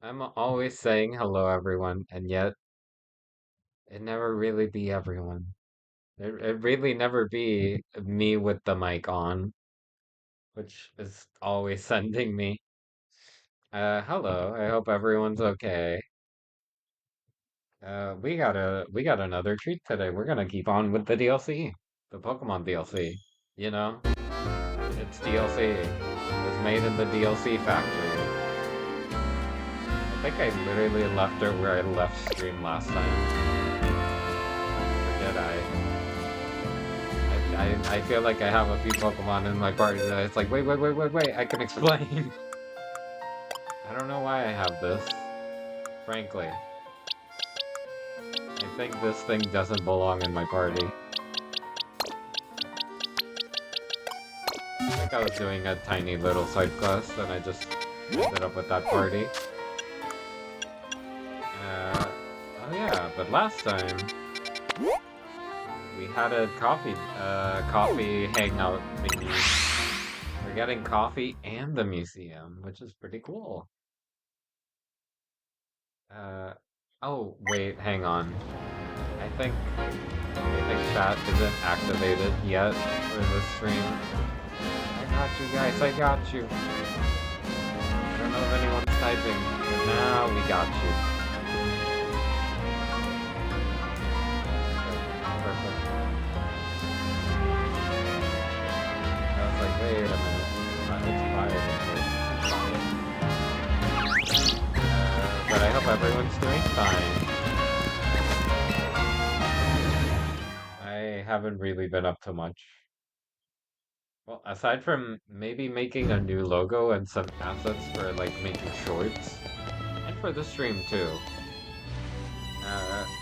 I'm always saying hello, everyone, and yet it never really be everyone. It really never be me with the mic on, which is always sending me. Hello. I hope everyone's okay. We got another treat today. We're gonna keep on with the DLC, the Pokemon DLC. You know, it's DLC. It was made in the DLC factory. I think I literally left it where I left stream last time. Or did I? I feel like I have a few Pokemon in my party that it's like, wait, I can explain. I don't know why I have this, frankly. I think this thing doesn't belong in my party. I think I was doing a tiny little side quest and I just ended up with that party. Oh yeah, but last time we had a coffee hangout thingy. We're getting coffee and the museum, which is pretty cool. Uh, oh, wait, hang on. I think chat isn't activated yet for the stream. I got you guys, I got you. I don't know if anyone's typing, but now we got you. Perfect. I was like, wait a minute. It's quiet. But I hope everyone's doing fine. I haven't really been up to much. Well, aside from maybe making a new logo and some assets for like making shorts, and for the stream too.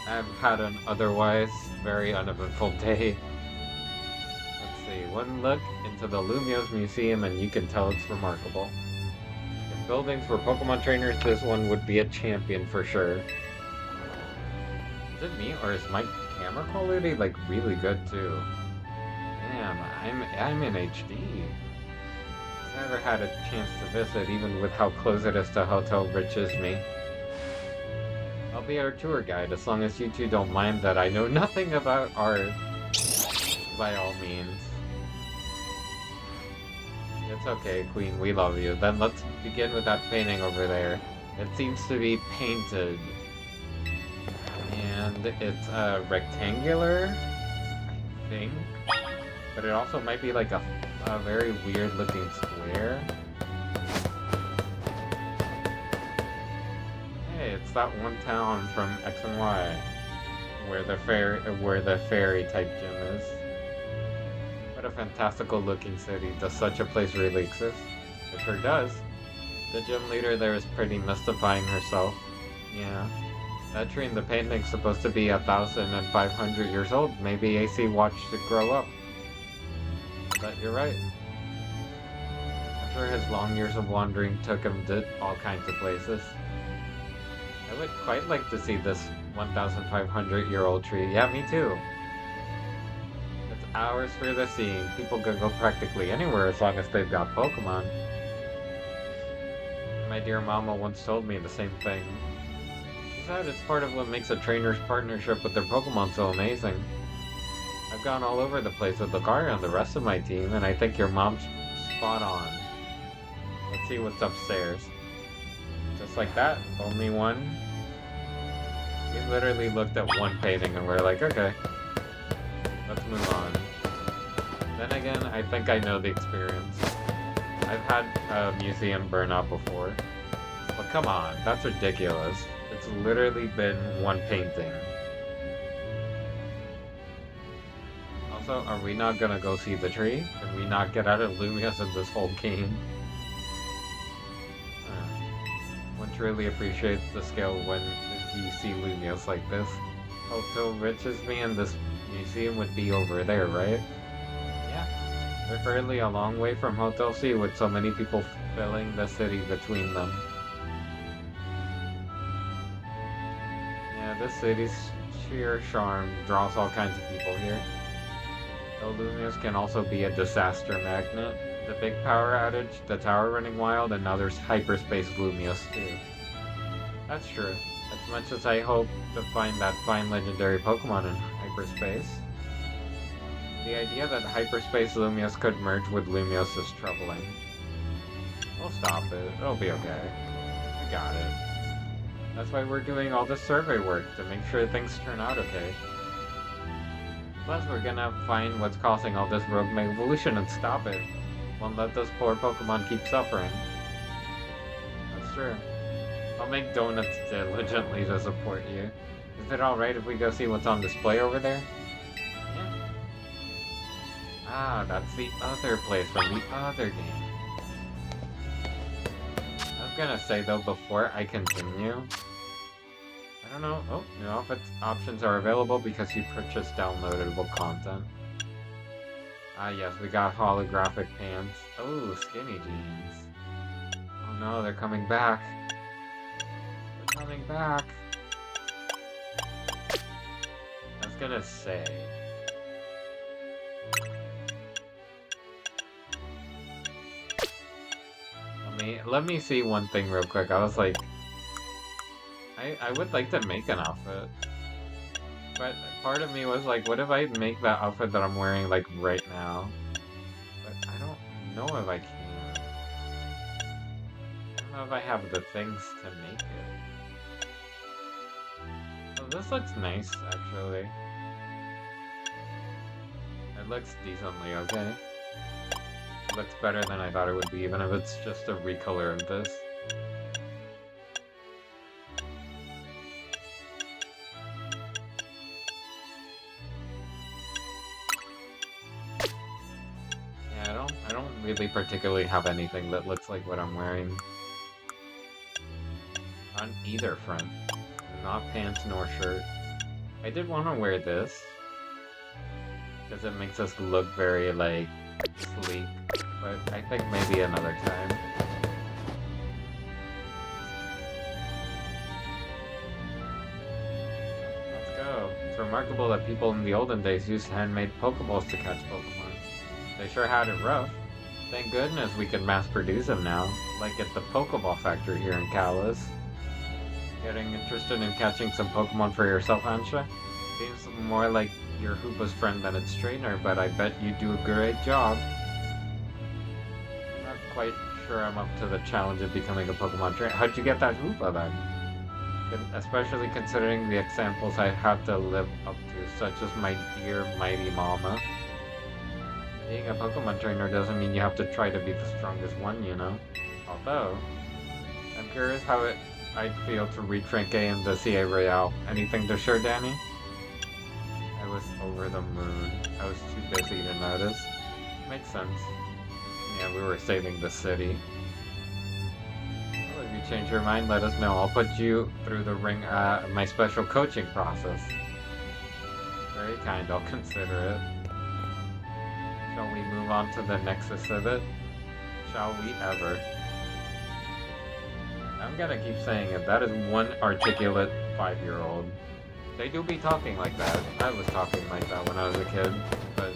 I've had an otherwise very uneventful day. Let's see, one look into the Lumiose Museum and you can tell it's remarkable. If buildings were Pokemon trainers, this one would be a champion for sure. Is it me or is my camera quality like really good too? Damn, I'm in HD. Never had a chance to visit, even with how close it is to Hotel Riches me. I'll be our tour guide as long as you two don't mind that I know nothing about art. By all means. It's okay, Queen, we love you. Then let's begin with that painting over there. It seems to be painted. And it's rectangular, I think. But it also might be like a very weird looking square. Hey, it's that one town from X and Y where the fairy type gym is. What a fantastical looking city. Does such a place really exist? It sure does. The gym leader there is pretty mystifying herself. Yeah. That tree in the painting's supposed to be 1,500 years old. Maybe AC watched it grow up. But you're right. I'm sure his long years of wandering took him to all kinds of places. I would quite like to see this 1,500-year-old tree. Yeah, me too. It's hours for the seeing. People can go practically anywhere as long as they've got Pokemon. My dear mama once told me the same thing. She said it's part of what makes a trainer's partnership with their Pokemon so amazing. I've gone all over the place with Lucario and the rest of my team, and I think your mom's spot on. Let's see what's upstairs. Just like that, only one. We literally looked at one painting and we're like, okay, let's move on. Then again, I think I know the experience. I've had a museum burn out before. But come on, that's ridiculous. It's literally been one painting. Also, are we not gonna go see the tree? Can we not get out of Lumiose in this whole game? One truly appreciates the scale when you see Lumiose like this. Hotel Riches me and this museum would be over there, right? Yeah. They're fairly a long way from Hotel C with so many people filling the city between them. Yeah, this city's sheer charm draws all kinds of people here. Though Lumiose can also be a disaster magnet. The big power outage, the tower running wild, and now there's hyperspace Lumiose too. That's true. As much as I hope to find that fine legendary Pokemon in hyperspace, the idea that hyperspace Lumios could merge with Lumios is troubling. We'll stop it. It'll be okay. We got it. That's why we're doing all this survey work, to make sure things turn out okay. Plus, we're gonna find what's causing all this rogue evolution and stop it. Won't let those poor Pokemon keep suffering. That's true. I'll make donuts diligently to support you. Is it alright if we go see what's on display over there? Yeah. Ah, that's the other place from the other game. I was gonna say though, before I continue, I don't know. Oh, new outfit options are available because you purchased downloadable content. Ah yes, we got holographic pants. Oh, skinny jeans. Oh no, they're coming back. They're coming back. I was gonna say. Let me see one thing real quick. I was like, I would like to make an outfit. But part of me was like, what if I make that outfit that I'm wearing like right now? But I don't know if I can. I don't know if I have the things to make it. Oh, this looks nice, actually. It looks decently okay. It looks better than I thought it would be, even if it's just a recolor of this. Yeah, I don't really particularly have anything that looks like what I'm wearing. On either front. Not pants nor shirt. I did want to wear this. Because it makes us look very, like, sleek. But I think maybe another time. Let's go. It's remarkable that people in the olden days used handmade Pokeballs to catch Pokemon. They sure had it rough. Thank goodness we can mass produce them now, like at the Pokeball factory here in Kalos. Getting interested in catching some Pokemon for yourself, Ansha? Seems more like your Hoopa's friend than its trainer, but I bet you do a great job. I'm not quite sure I'm up to the challenge of becoming a Pokemon trainer. How'd you get that Hoopa then? Especially considering the examples I have to live up to, such as my dear mighty mama. Being a Pokemon trainer doesn't mean you have to try to be the strongest one, you know? Although, I'm curious how I'd feel to retrain K in the CA Royale. Anything to share, Danny? I was over the moon. I was too busy to notice. Makes sense. Yeah, we were saving the city. Well, if you change your mind, let us know. I'll put you through the ring, my special coaching process. Very kind, I'll consider it. Shall we move on to the next exhibit? Shall we ever? I'm gonna keep saying it. That is one articulate 5-year-old. They do be talking like that. I was talking like that when I was a kid, but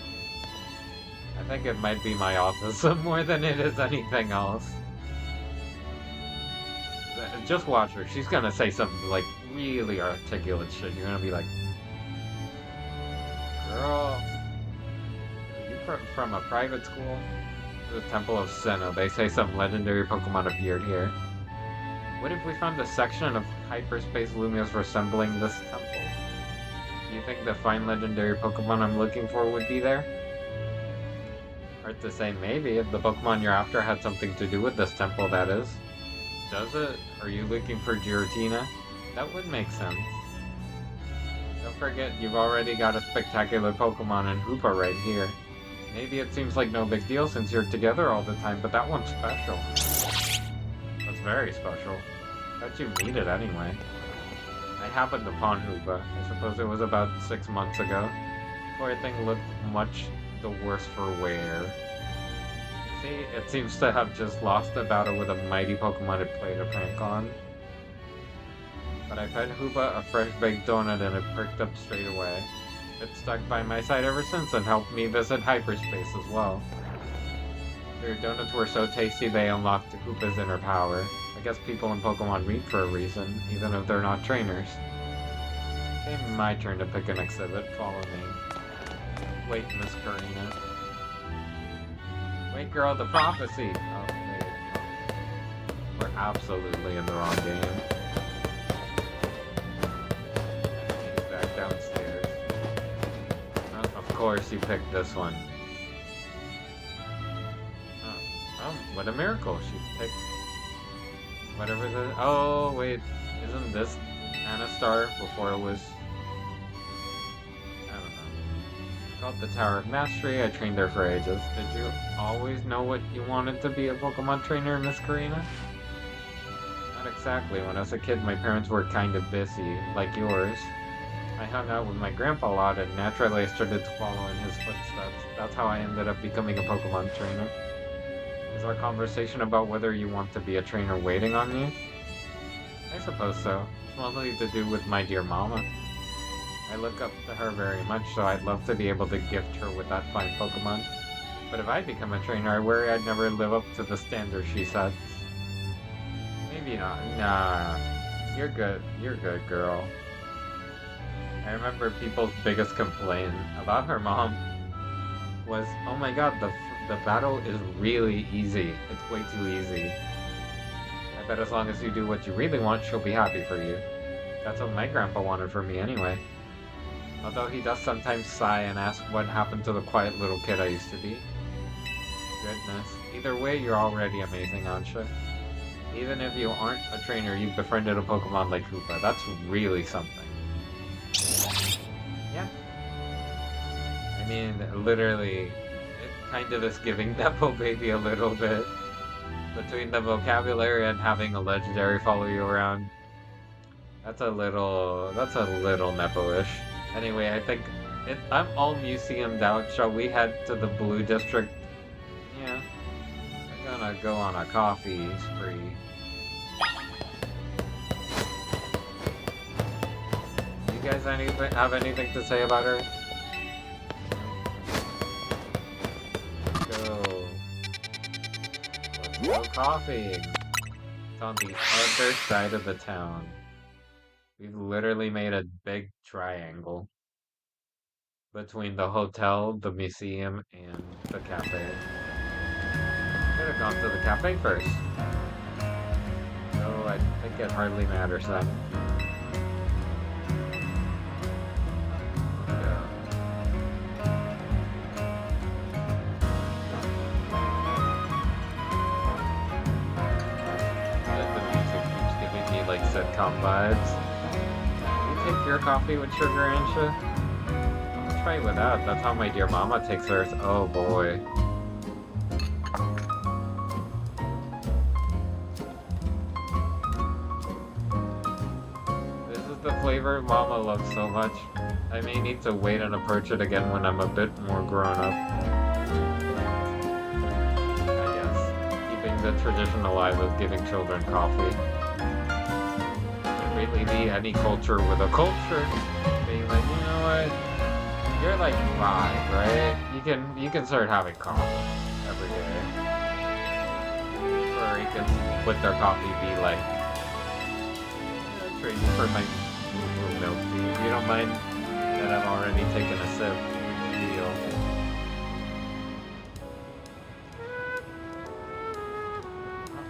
I think it might be my autism more than it is anything else. Just watch her. She's gonna say something like really articulate shit. You're gonna be like, girl, are you from a private school? The Temple of Sinnoh. They say some legendary Pokemon appeared here. What if we found a section of hyperspace Lumios resembling this temple? Do you think the fine legendary Pokemon I'm looking for would be there? Hard to say, maybe, if the Pokemon you're after had something to do with this temple, that is. Does it? Are you looking for Giratina? That would make sense. Don't forget, you've already got a spectacular Pokemon in Hoopa right here. Maybe it seems like no big deal since you're together all the time, but that one's special. That's very special. Bet you need it anyway. I happened upon Hoopa. I suppose it was about 6 months ago. Poor thing looked much the worse for wear. See, it seems to have just lost a battle with a mighty Pokemon it played a prank on. But I fed Hoopa a fresh baked donut and it perked up straight away. It's stuck by my side ever since and helped me visit hyperspace as well. Their donuts were so tasty they unlocked Hoopa's inner power. I guess people in Pokemon read for a reason, even if they're not trainers. Okay, my turn to pick an exhibit. Follow me. Wait, Miss Karina. Wait, girl, the prophecy! Oh, wait. We're absolutely in the wrong game. He's back downstairs. Of course you picked this one. Oh, what a miracle. She picked whatever the... Oh, wait. Isn't this Anastar before it was... I don't know. It's called the Tower of Mastery. I trained there for ages. Did you always know what you wanted to be a Pokemon trainer, Miss Karina? Not exactly. When I was a kid, my parents were kind of busy, like yours. I hung out with my grandpa a lot, and naturally I started to follow in his footsteps. That's how I ended up becoming a Pokemon trainer. Is our conversation about whether you want to be a trainer waiting on you? I suppose so. It's mostly to do with my dear mama. I look up to her very much, so I'd love to be able to gift her with that fine Pokemon. But if I become a trainer, I worry I'd never live up to the standard she sets. Maybe not. Nah. You're good. You're good, girl. I remember people's biggest complaint about her mom was, oh my god, the battle is really easy. It's way too easy. I bet as long as you do what you really want, she'll be happy for you. That's what my grandpa wanted for me anyway. Although he does sometimes sigh and ask what happened to the quiet little kid I used to be. Goodness. Either way, you're already amazing, Ansha. Even if you aren't a trainer, you've befriended a Pokemon like Hoopa. That's really something. Yeah. I mean, literally, it kind of is giving Nepo Baby a little bit. Between the vocabulary and having a legendary follow you around. That's a little Nepo-ish. Anyway, I think I'm all museumed out. Shall we head to the Blue District? Yeah. We're gonna go on a coffee spree. You guys have anything to say about her? Let's go coffee. It's on the other side of the town. We've literally made a big triangle between the hotel, the museum, and the cafe. Could have gone to the cafe first. So I think it hardly matters then. Like sitcom vibes. You take your coffee with sugar, Ansha? I'll try it without. That's how my dear mama takes hers. Oh boy. This is the flavor mama loves so much. I may need to wait and approach it again when I'm a bit more grown up. I guess keeping the tradition alive is giving children coffee. Really be any culture with a culture being like, you know what, you're like 5, right? You can start having coffee every day, or you can with their coffee be like, trade you for my milk tea. You don't mind that I've already taken a sip. Deal.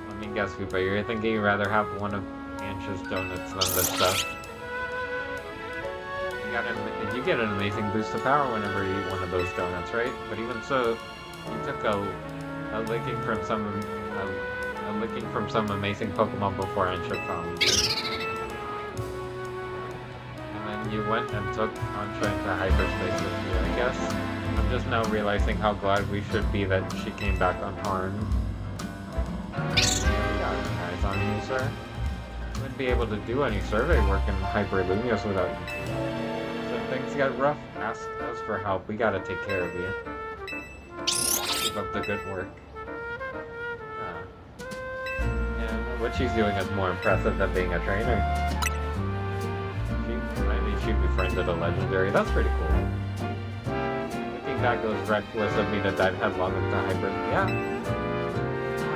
Let me guess, Hoopa, you're thinking you'd rather have one of Ansha's donuts than this stuff. You get an amazing boost of power whenever you eat one of those donuts, right? But even so, you took a licking from some amazing Pokemon before Ansha found you. And then you went and took Ansha into hyperspace with you, I guess. I'm just now realizing how glad we should be that she came back unharmed. You got eyes on you, sir. Wouldn't be able to do any survey work in Hyper Lumios without you. So if things get rough, ask us for help. We gotta take care of you. Keep up the good work. Yeah, what she's doing is more impressive than being a trainer. She befriended a legendary. That's pretty cool. Looking back, it was reckless of me to dive headlong into Hyper. Yeah.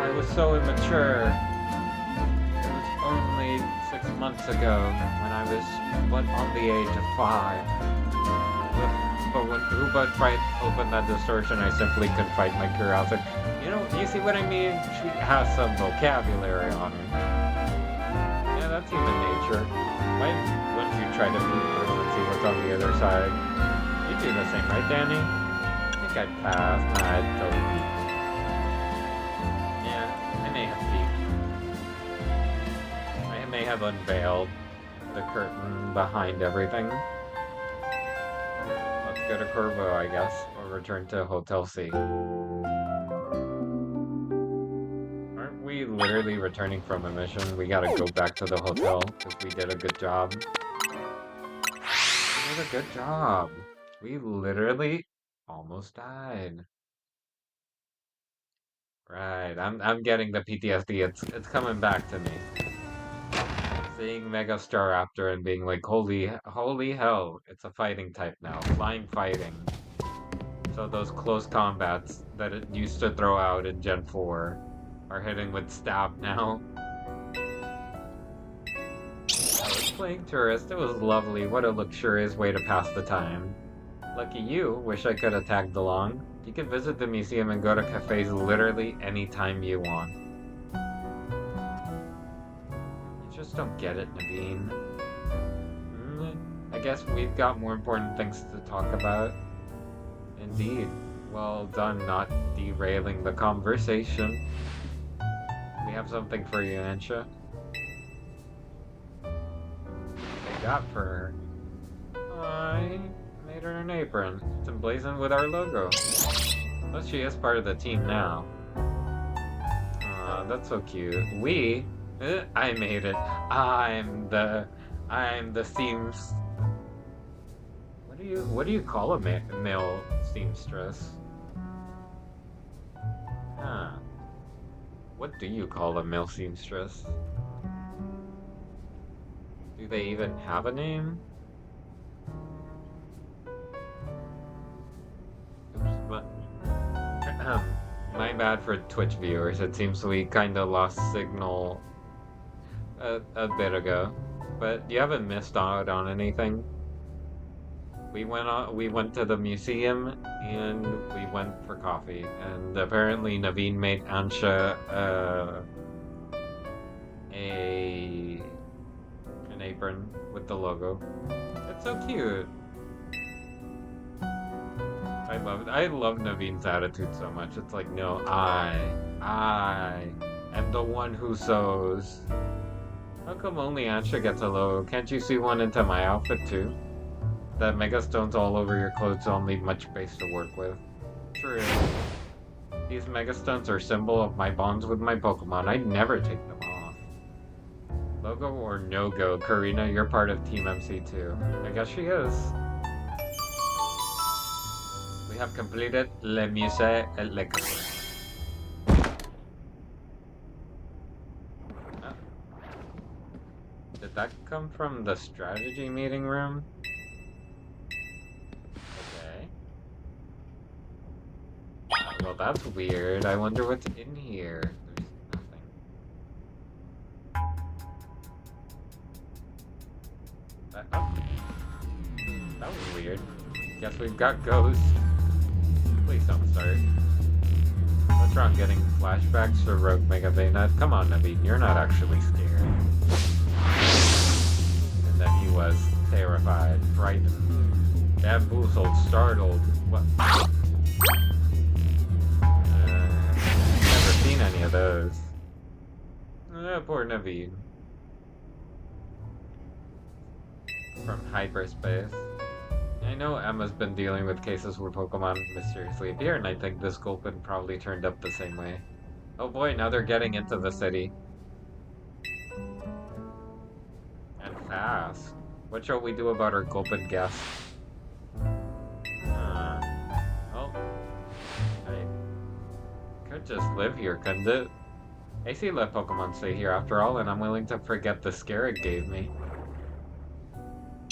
I was so immature. 6 months ago when I was but on the age of 5. But when Uba tried to open that distortion, I simply couldn't fight my curiosity. You know, you see what I mean? She has some vocabulary on her. Yeah, that's human nature. Why wouldn't you try to beat through and see what's on the other side? You do the same, right, Danny? I think I'd pass. Nah, I'd totally beat you. Yeah, I may have beat. I may have unveiled the curtain behind everything. Let's go to Corvo, I guess, or return to Hotel C. Aren't we literally returning from a mission? We gotta go back to the hotel because we did a good job. We did a good job. We literally almost died. Right, I'm getting the PTSD. It's coming back to me. Seeing Megastar Raptor and being like, holy hell, it's a fighting type now. Flying fighting. So those close combats that it used to throw out in Gen 4 are hitting with stab now. I was playing tourist, it was lovely. What a luxurious way to pass the time. Lucky you, wish I could have tagged along. You can visit the museum and go to cafes literally anytime you want. You just don't get it, Naveen. I guess we've got more important things to talk about. Indeed. Well done not derailing the conversation. We have something for you, Ansha. What I got for her? I made her an apron. It's emblazoned with our logo. Plus she is part of the team now. Aw, that's so cute. I made it. I'm the seams. What do you call a male seamstress? Huh. What do you call a male seamstress? Do they even have a name? Oops, my bad for Twitch viewers. It seems we kinda lost signal a bit ago. But you haven't missed out on anything. We went to the museum and we went for coffee, and apparently Naveen made Ansha an apron with the logo. It's so cute. I love Naveen's attitude so much. It's like, no, I am the one who sews. How come only Ansha gets a logo? Can't you see one into my outfit too? That megastones all over your clothes don't leave much space to work with. True. These megastones are a symbol of my bonds with my Pokemon. I'd never take them off. Logo or no-go, Karina, you're part of Team MC too. I guess she is. We have completed Le Musée et le Café. Did that come from the strategy meeting room? Well, that's weird. I wonder what's in here. There's nothing. That was weird. Guess we've got ghosts. Please don't start. What's wrong getting flashbacks for Rogue Mega Bayonet? Come on, Naveen, you're not actually scared. And then he was terrified, frightened, bamboozled, startled. What? Seen any of those. Poor Naveen. From hyperspace. I know Emma's been dealing with cases where Pokemon mysteriously appear, and I think this Gulpin probably turned up the same way. Oh boy, now they're getting into the city. And fast. What shall we do about our Gulpin guests? Could just live here, couldn't it? I see let Pokemon stay here after all, and I'm willing to forget the scare it gave me.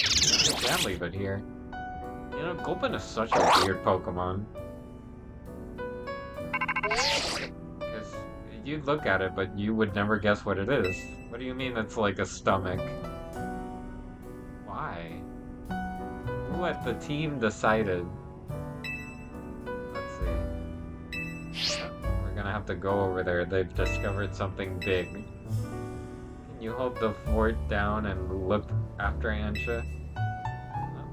I can't leave it here. You know, Gulpin is such a weird Pokemon. Because you'd look at it, but you would never guess what it is. What do you mean it's like a stomach? Why? Who at the team decided? Let's see. Yep, we're gonna have to go over there. They've discovered something big. Can you hold the fort down and look after Ansha? No.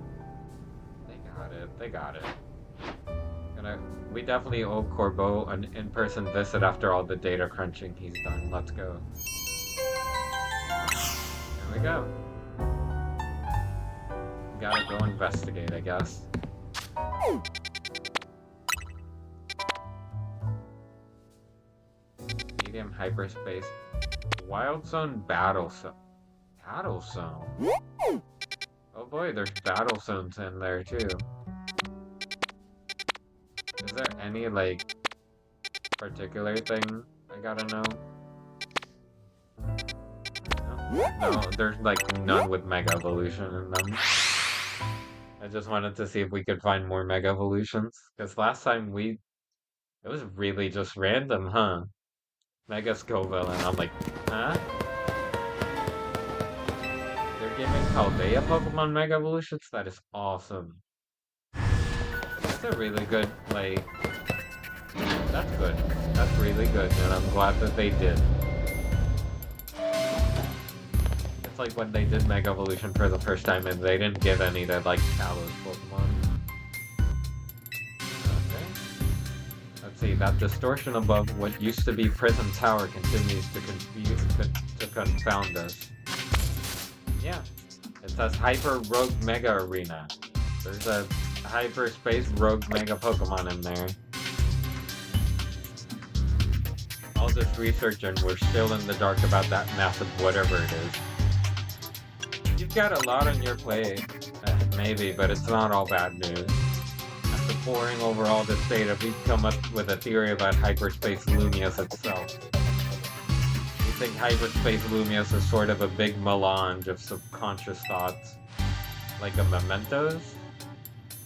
They got it. They got it. Gonna, we definitely owe Corbeau an in-person visit after all the data crunching he's done. Let's go. There we go. Gotta go investigate, I guess. Medium hyperspace. Wild Zone Battle Zone. Battle Zone? Oh boy, there's battle zones in there too. Is there any, like, particular thing I gotta know? No, no, there's, like, none with Mega Evolution in them. I just wanted to see if we could find more Mega Evolutions. Because last time it was really just random, huh? Mega Scoville, and I'm like, huh? They're giving Paldea Pokemon Mega Evolutions? That is awesome. That's a really good, like, that's good. That's really good, and I'm glad that they did. It's like when they did Mega Evolution for the first time and they didn't give any to, like, Kalos Pokemon. Okay. Let's see, that distortion above what used to be Prism Tower continues to confound us. Yeah. It says Hyper Rogue Mega Arena. There's a Hyperspace Rogue Mega Pokemon in there. All this research and we're still in the dark about that massive whatever it is. You've got a lot on your plate. Maybe, but it's not all bad news. After poring over all this data, we've come up with a theory about Hyperspace Lumiose itself. We think Hyperspace Lumiose is sort of a big melange of subconscious thoughts. Like a mementos?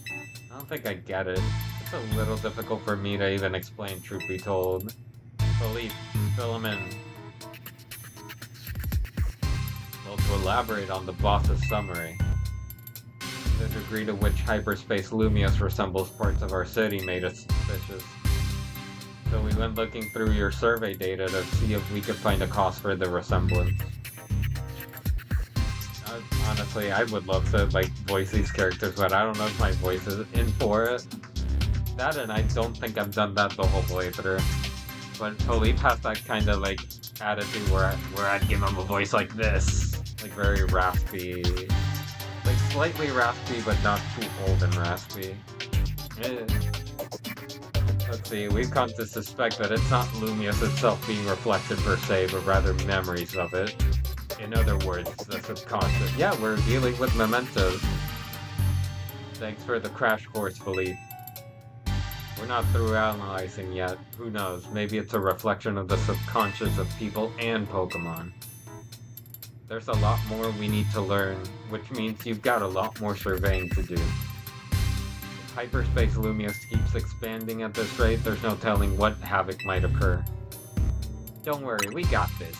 I don't think I get it. It's a little difficult for me to even explain, truth be told. Philippe, fill him in. Well, to elaborate on the boss's summary, the degree to which Hyperspace Lumiose resembles parts of our city made us suspicious. So we went looking through your survey data to see if we could find a cause for the resemblance. Honestly, I would love to, like, voice these characters, but I don't know if my voice is in for it. That, and I don't think I've done that the whole playthrough. But Philippe has that kind of, like, attitude where I'd give him a voice like this. Like, very raspy. Like, slightly raspy, but not too old and raspy. Let's see, we've come to suspect that it's not Lumiose itself being reflected per se, but rather memories of it. In other words, the subconscious. Yeah, we're dealing with mementos. Thanks for the crash course, Philippe. We're not through analyzing yet. Who knows? Maybe it's a reflection of the subconscious of people and Pokemon. There's a lot more we need to learn, which means you've got a lot more surveying to do. If Hyperspace Lumiose keeps expanding at this rate, there's no telling what havoc might occur. Don't worry, we got this.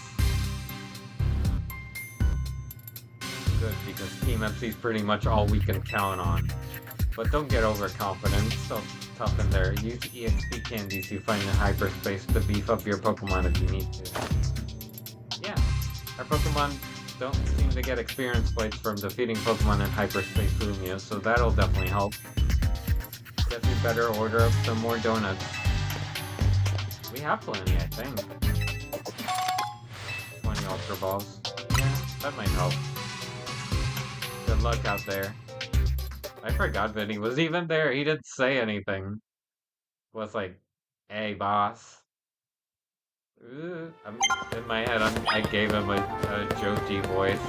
Good, because Team FC's pretty much all we can count on. But don't get overconfident, it's so tough in there. Use EXP candies you find in hyperspace to beef up your Pokemon if you need to. Yeah, our Pokemon don't seem to get experience points from defeating Pokemon in Hyperspace Lumia, so that'll definitely help. Guess we better order up some more donuts. We have plenty, I think. 20 Ultra Balls. Yeah, that might help. Good luck out there. I forgot Vinny was even there. He didn't say anything. Was like, hey, boss. In my head, I gave him a jokey voice.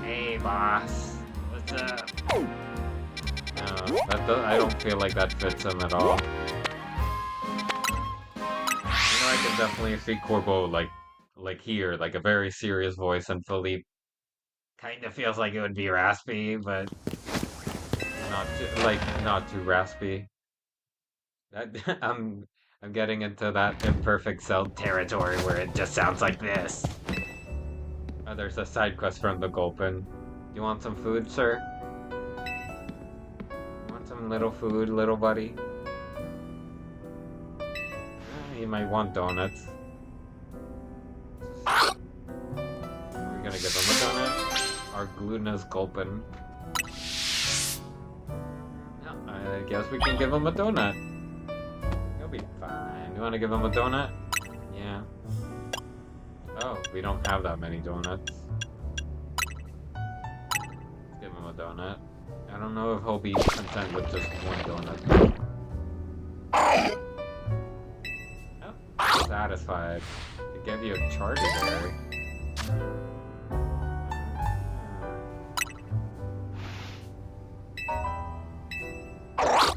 Hey, boss. What's up? No, I don't feel like that fits him at all. You know, I can definitely see Corbeau like here, like a very serious voice, and Philippe kind of feels like it would be raspy, but not too raspy. I'm getting into that imperfect cell territory where it just sounds like this. Oh, there's a side quest from the Gulpin. You want some food, sir? You want some little food, little buddy? You might want donuts. Are we gonna give him a donut? Our glutinous Gulpin. No, I guess we can give him a donut. He'll be fine. You wanna give him a donut? Yeah. Oh, we don't have that many donuts. Let's give him a donut. I don't know if he'll be content with just one donut. Oh, satisfied. To give you a charger berry.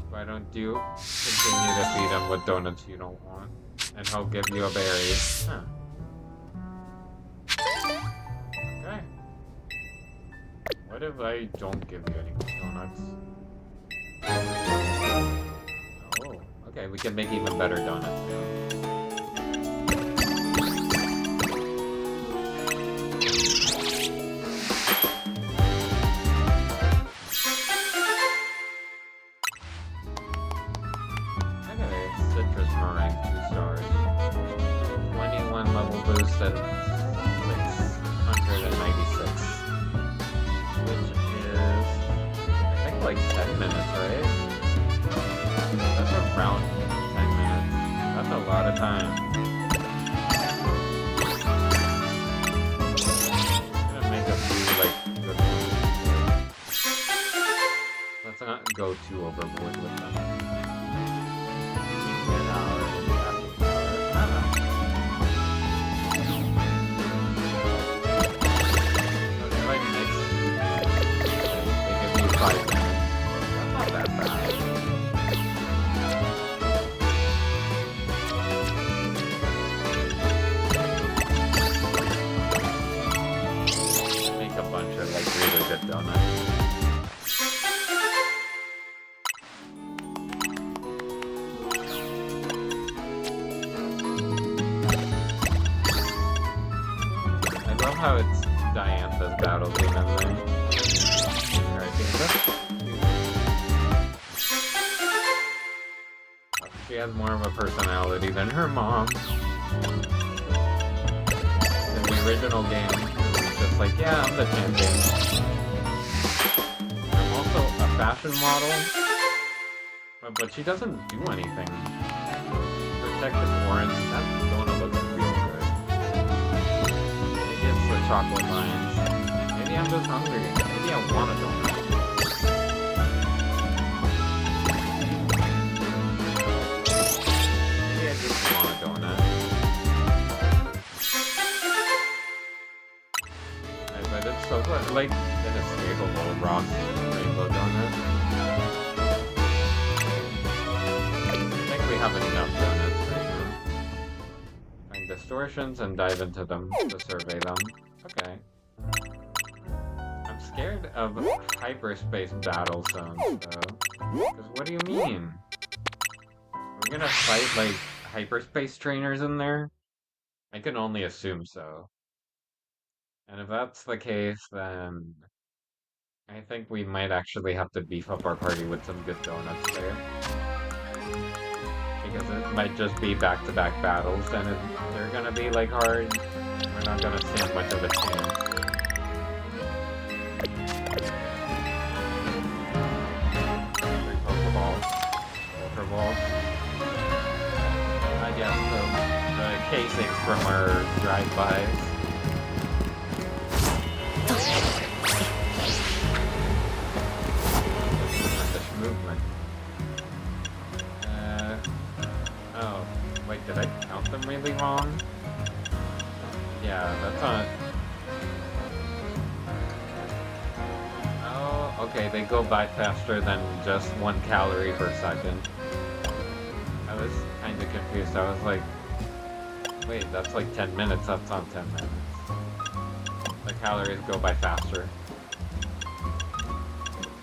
Why don't you continue to feed him with donuts you don't want? And he'll give you a berry. Huh. Okay. What if I don't give you any donuts? Oh, okay, we can make even better donuts now. Citrus meringue, 2 stars. 21 level boost and 696. Which is, I think, like 10 minutes, right? That's around 10 minutes. That's a lot of time. I'm gonna make a few, like, good ones. Let's not go too overboard with them. How it's Diantha's battle theme in there. Alright, she has more of a personality than her mom. In the original game, it was just like, yeah, I'm the champion. I'm also a fashion model, but she doesn't do anything. Protective Warren, that's gonna look real good. The chocolate lines. Maybe I'm just hungry. Maybe I want a donut. Maybe I just want a donut. But it's so good. Like, an escapable rock rainbow donut. I think we have enough donuts right now. Find distortions and dive into them to survey them. Okay. I'm scared of hyperspace battle zones, though. Because what do you mean? We're gonna fight, like, hyperspace trainers in there? I can only assume so. And if that's the case, then I think we might actually have to beef up our party with some good donuts there. Because it might just be back-to-back battles, and if they're gonna be, like, hard, we're not gonna stand much of a chance. Three Pokeballs. Pokeballs. I guess the casings from our drive-bys. Tremendous movement. Oh, wait, did I count them really wrong? Yeah, that's not... Oh, okay, they go by faster than just 1 calorie per second. I was kind of confused. I was like, wait, that's like 10 minutes. That's not 10 minutes. The calories go by faster.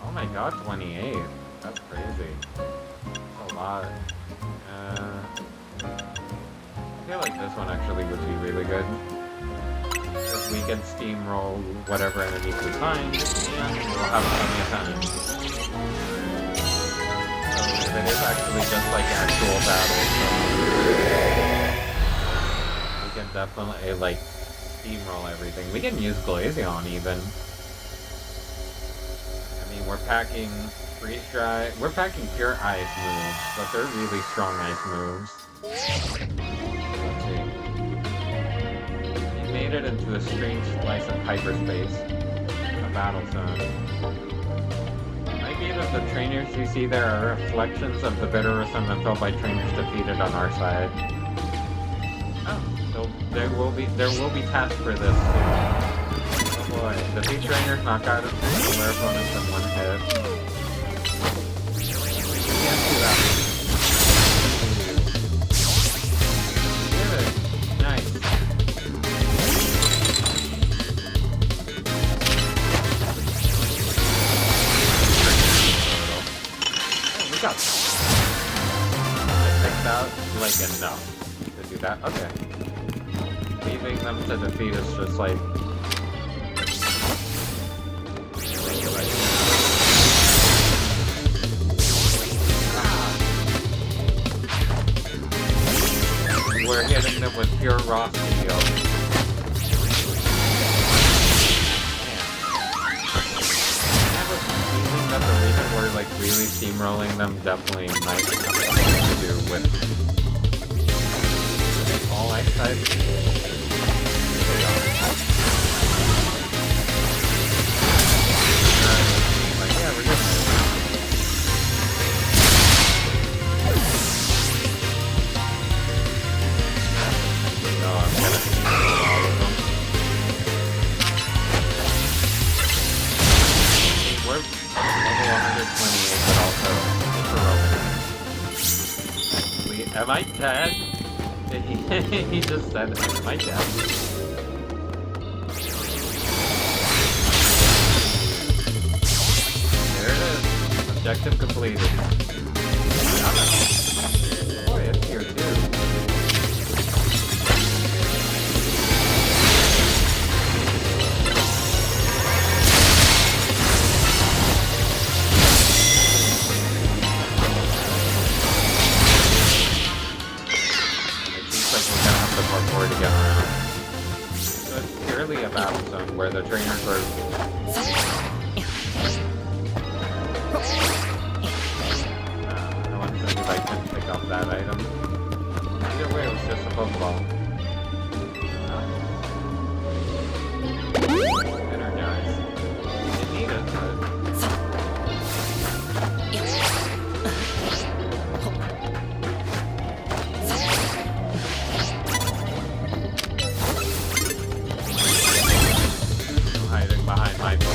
Oh my god, 28. That's crazy. That's a lot. like this one actually would be really good. Because we can steamroll whatever enemies we find, and we'll have plenty of time. So if it is actually just like actual battles, we can definitely like steamroll everything. We can use Glaceon even. I mean, we're packing freeze dry. We're packing pure ice moves, but they're really strong ice moves. Let's see. He made it into a strange slice of hyperspace, a battle zone. Might be that the trainers you see there are reflections of the bitter resentment felt by trainers defeated on our side. Oh, so there will be tasks for this. Oh boy, defeat trainers, knock out their opponents in one hit. Can't do that. Good. Nice. Oh, we got that. I picked out like enough to do that. Okay. Leaving them to defeat is just like we're hitting them with pure raw steel. I have a feeling that the reason we're like really steamrolling them definitely might have something to do with all ice types. Like, yeah, we're doing it. I'm gonna all of them. We're level 128, but also it's a Roman. Am I dead? He just said, am I dead? There it is. Objective completed. Boy, it's here too. Parkour to get around. So it's purely a battle zone where the trainers are... I want to see if I can pick up that item. Either way, it was just a Pokeball. Energize. Didn't need it, but... behind my book.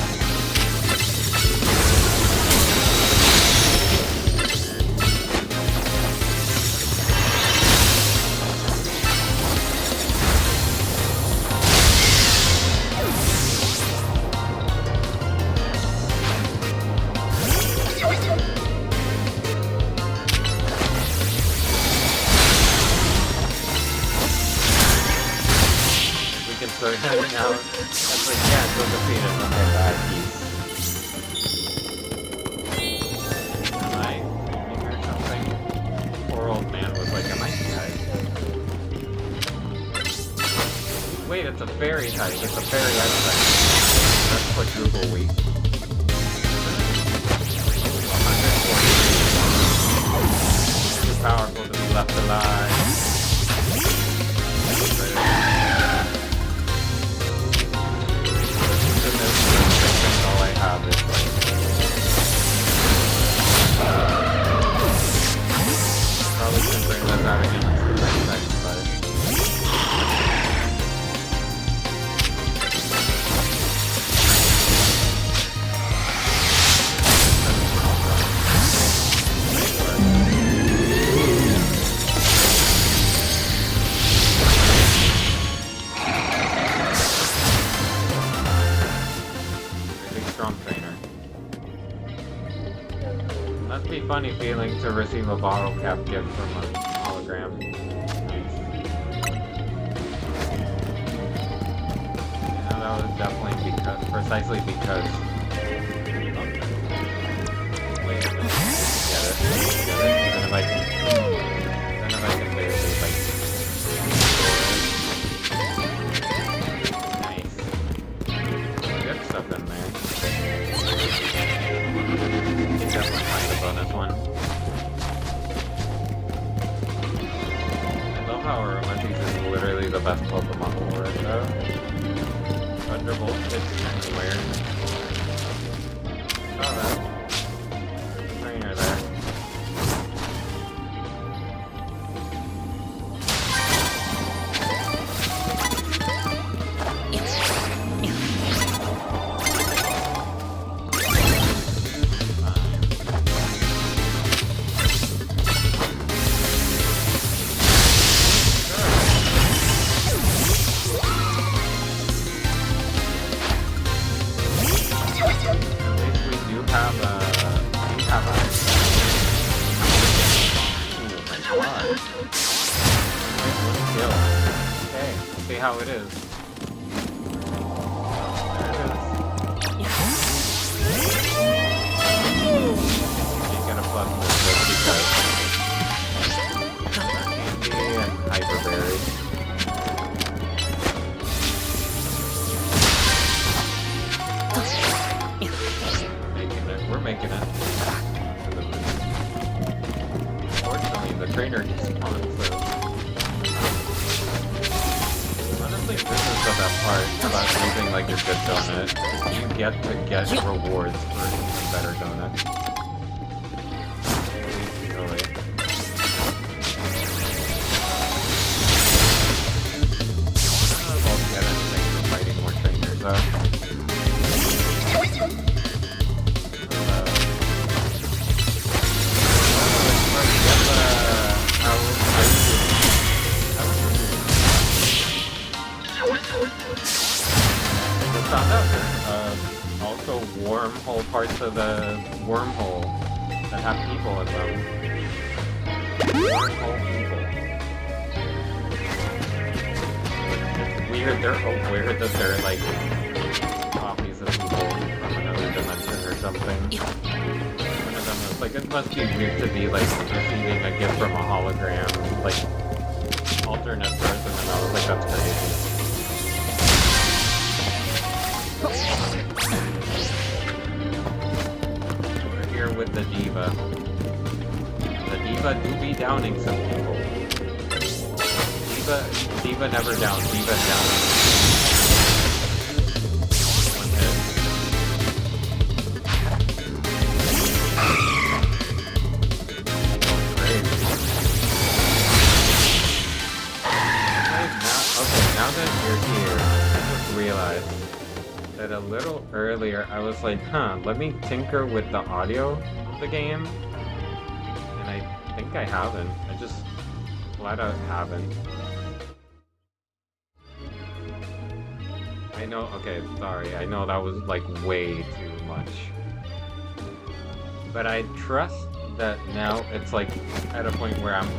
We can start heading out. That's like, yeah, go defeat it. Okay, bad piece. Am I dreaming or something? Poor old man was like, am I dead? Wait, it's a fairy type. It's a fairy ice type. That's quadruple weak. 140. Too powerful to be left alive. All I have is like probably should bring that out again to the next time, but must be funny feeling to receive a bottle cap gift from a hologram. Nice. that was definitely precisely because. Wait a minute. Get it. Then if I can barely like. Nice. Good stuff in there. Definitely find the bonus one. I love how Aromatisse is literally the best Pokemon for it, though. Thunderbolt hits anywhere. Oh, that trainer there. How it is. There it is. You get a plus this just because Candy and Hyper Berry. We're making it. Fortunately, the trainer despawned, so. This is the best part about using like a good donut. You get to get rewards for even better donuts. Really. I don't know if I'll get anything from fighting more trainers though. Found out there's also wormhole parts of the wormhole that have people in them. Wormhole people. It's weird, they're aware that they're like copies of people from another dimension or something. One of them was like, it must be weird to be like receiving a gift from a hologram, like alternate person, and I was like, that's crazy. We're here with the diva. The diva do be downing some people. Diva never down. Diva down. One hit. Great. Okay, now that you're here, I just realized that a little earlier I was like, let me tinker with the audio of the game. And I think I haven't. I just flat out haven't. I know, okay, sorry. I know that was like way too much. But I trust that now it's like at a point where I'm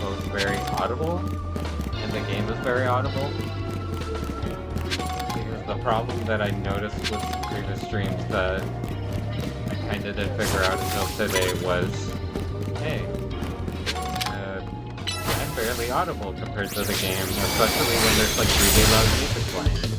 both very audible and the game is very audible. The problem that I noticed with previous streams that I kind of didn't figure out until today was, hey, I'm barely audible compared to the game, especially when there's like really loud music playing.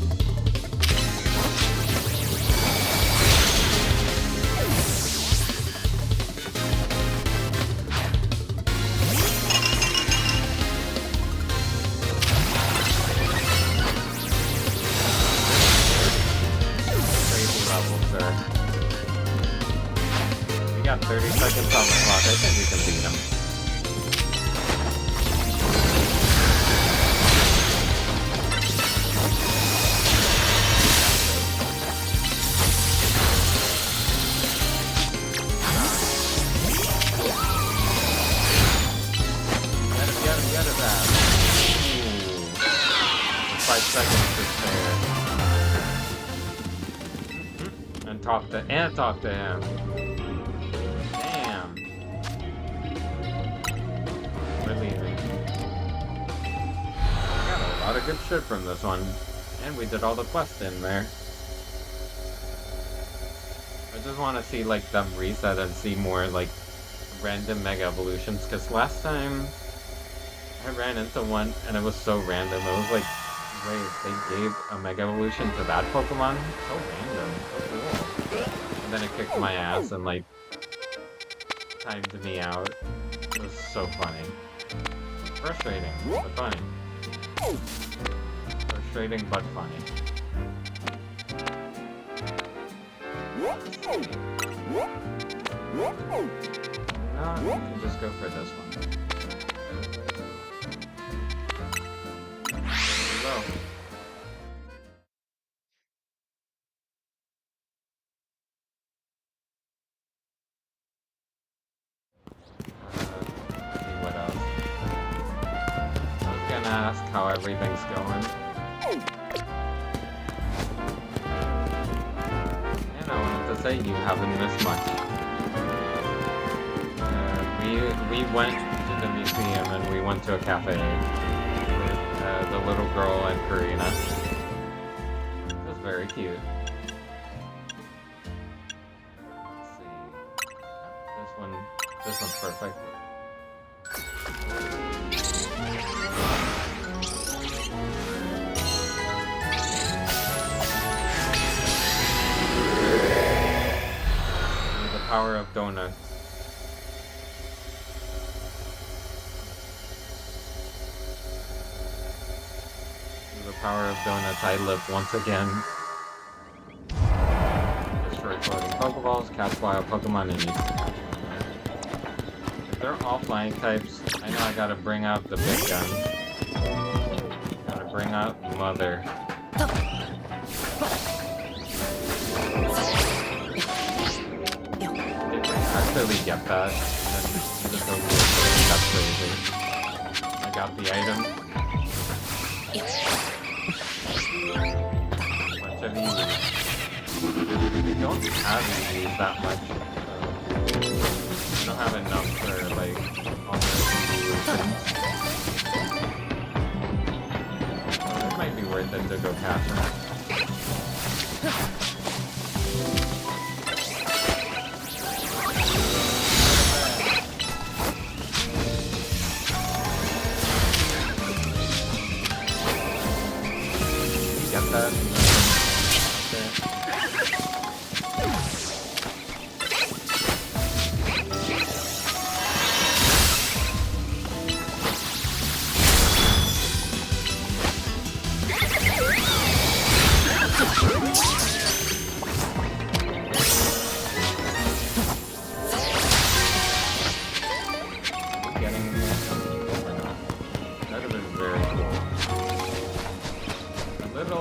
We got 30 seconds on the clock. I think we can beat him. Get his ass. Ooh. 5 seconds to spare. And talk to him. Damn. We're leaving. I got a lot of good shit from this one. And we did all the quests in there. I just want to see like them reset and see more like random mega evolutions, because last time I ran into one and it was so random. It was like, wait, they gave a mega evolution to that Pokemon? So random, so cool. And then it kicked my ass and like timed me out. It was so funny. Frustrating, but funny. Frustrating but funny. No, we can just go for this one. There we go. Let's see what else. I was gonna ask how everything's going. And I wanted to say you haven't missed much. We went to the museum and we went to a cafe with the little girl and Karina. It was very cute. Let's see. This one's perfect. The power of donuts. The power of donuts, I live once again. Destroy floating Pokeballs, catch wild Pokemon, and use the catch one. If they're all flying types, I know I gotta bring out the big guns. Gotta bring out Mother. Actually get that, and then just over it. That's crazy. I got the item. Bunch of EVs. We don't have EVs that much. We don't have enough for like all the things. So it might be worth it to go catch them. Get that?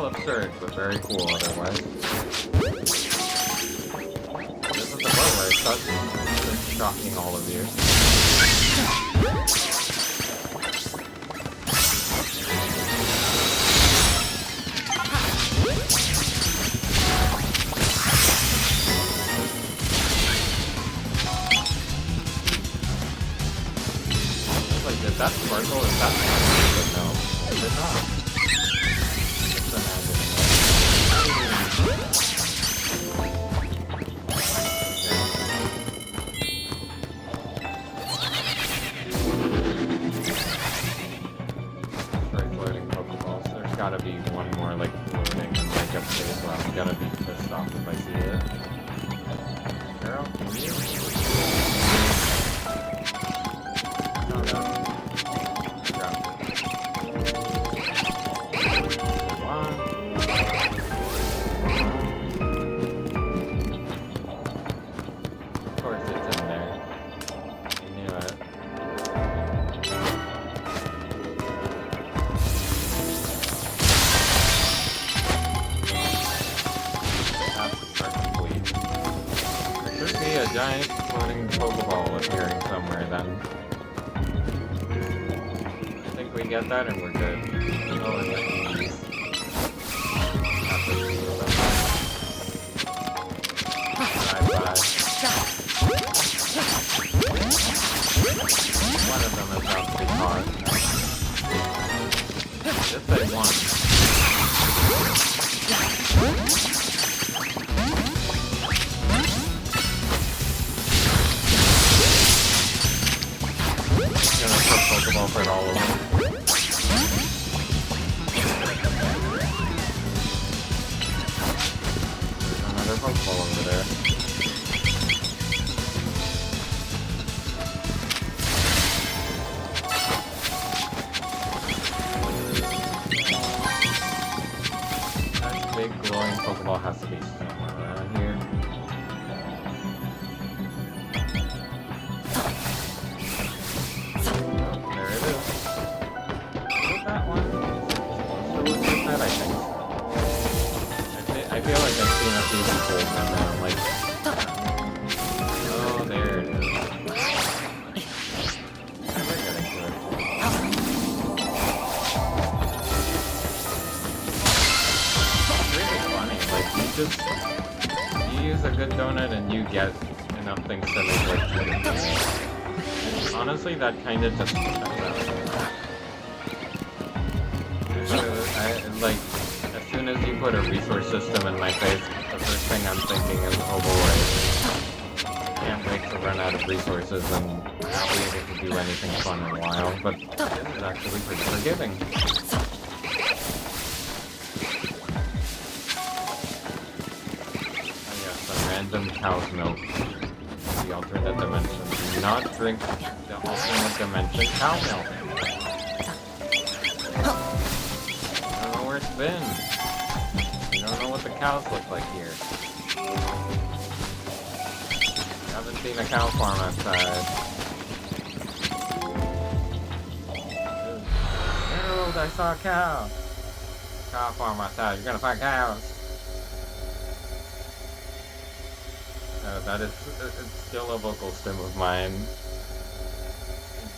Absurd, but very cool otherwise. This is the part where I start shocking all of you. It's like, did that sparkle? Is that sparkle? But no, it did not. Gotta be one more like floating like upstairs where I'm gonna be pissed off if I see it. Girl, can you? No, no. Grab it. One. Of course it's in there. I knew it. A giant floating Pokeball appearing somewhere then. I think we get that and we're good. Oh, and the E's. Bye-bye. One of them is about to be caught. Just say one. Pokeball for all of them. There's another Pokeball over there. That big glowing Pokeball has to be somewhere around here. I feel like I've seen a few people and then I'm like, oh, there it is. Never getting to it. It's really funny, like you use a good donut and you get enough things to make like chicken. Honestly, that kind of just checks out. Like, as soon as you put a resource system in my face, the first thing I'm thinking is, oh boy, can't wait to run out of resources and not be able to do anything fun in a while, but this is actually pretty forgiving. Oh yes, some random cow's milk. The alternate dimension. Do not drink the alternate dimension cow milk. It's been. You don't know what the cows look like here. Haven't seen a cow farm outside. Harold, I saw a cow. Cow farm outside. You're gonna find cows. That is it's still a vocal stim of mine.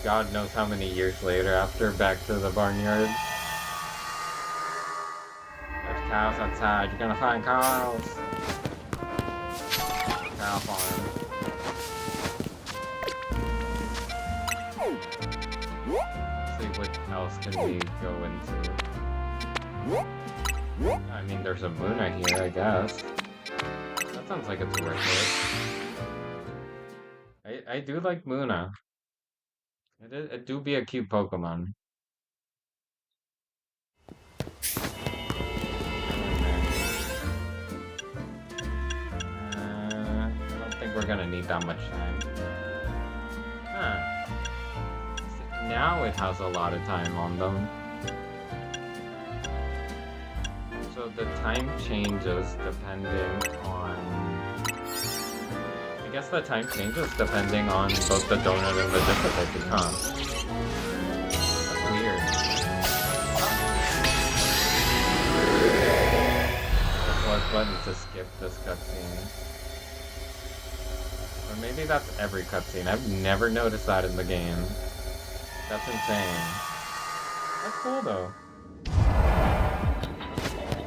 God knows how many years later after Back to the Barnyard. Cows outside, you're gonna find cows. Cow farm. Let's see what else can we go into. I mean, there's a Munna here, I guess. That sounds like it's worth it. I do like Munna. It do be a cute Pokemon. We're gonna need that much time. Huh. Now it has a lot of time on them. So the time changes depending on... I guess the time changes depending on both the donut and the difficulty, huh? That's weird. Let's button to skip this cutscene. Or maybe that's every cutscene. I've never noticed that in the game. That's insane. That's cool though.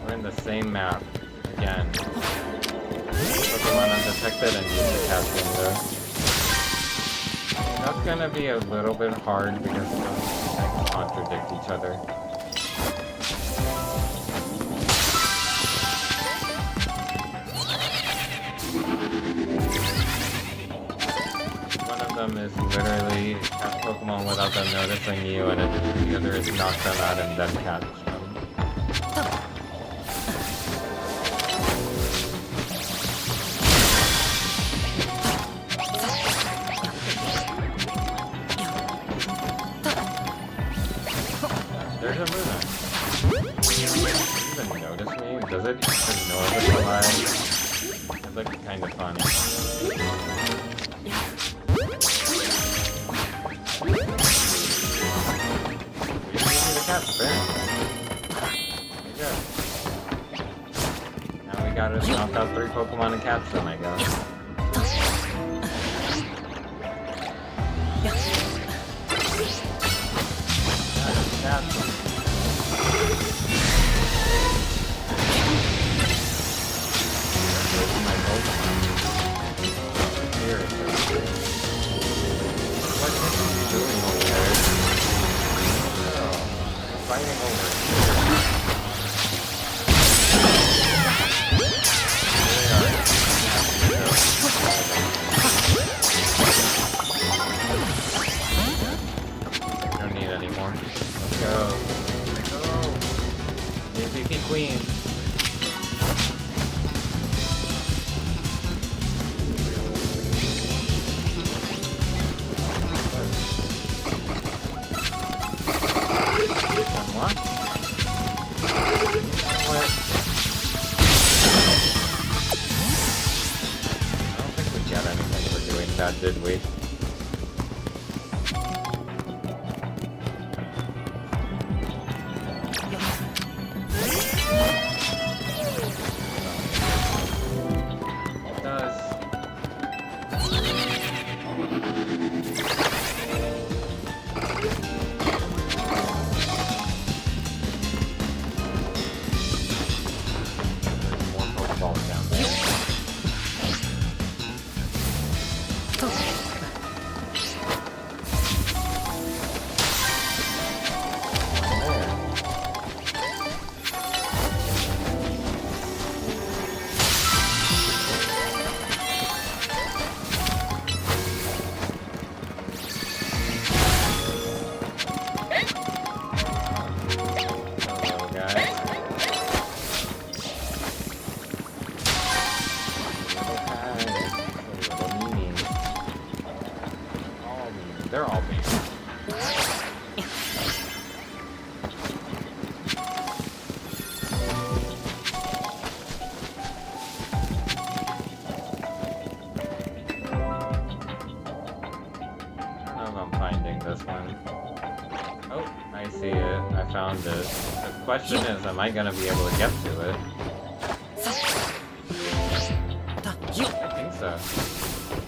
We're in the same map again. Pokemon undetected and use the catch window. That's gonna be a little bit hard because those things contradict each other. Them is literally catch Pokemon without them noticing you, and the other is knock them out and then catch them. There's a Munna. Does it even notice me? Does it ignore the collide? It looks kind of funny. Now we gotta knock out 3 Pokemon and catch them, I guess. Catch them. There's my Pokemon. Seriously. What is he doing over there? Oh, fighting over here. Don't need queen. What? I don't think we got anything for doing that, did we? It does. More Pokeballs down there. Hello, guys. Little guys. Little meanies. All meanies. They're all meanies. I don't know if I'm finding this one. Oh, I see it. I found it. The question is, am I gonna be able to get to it? I think so.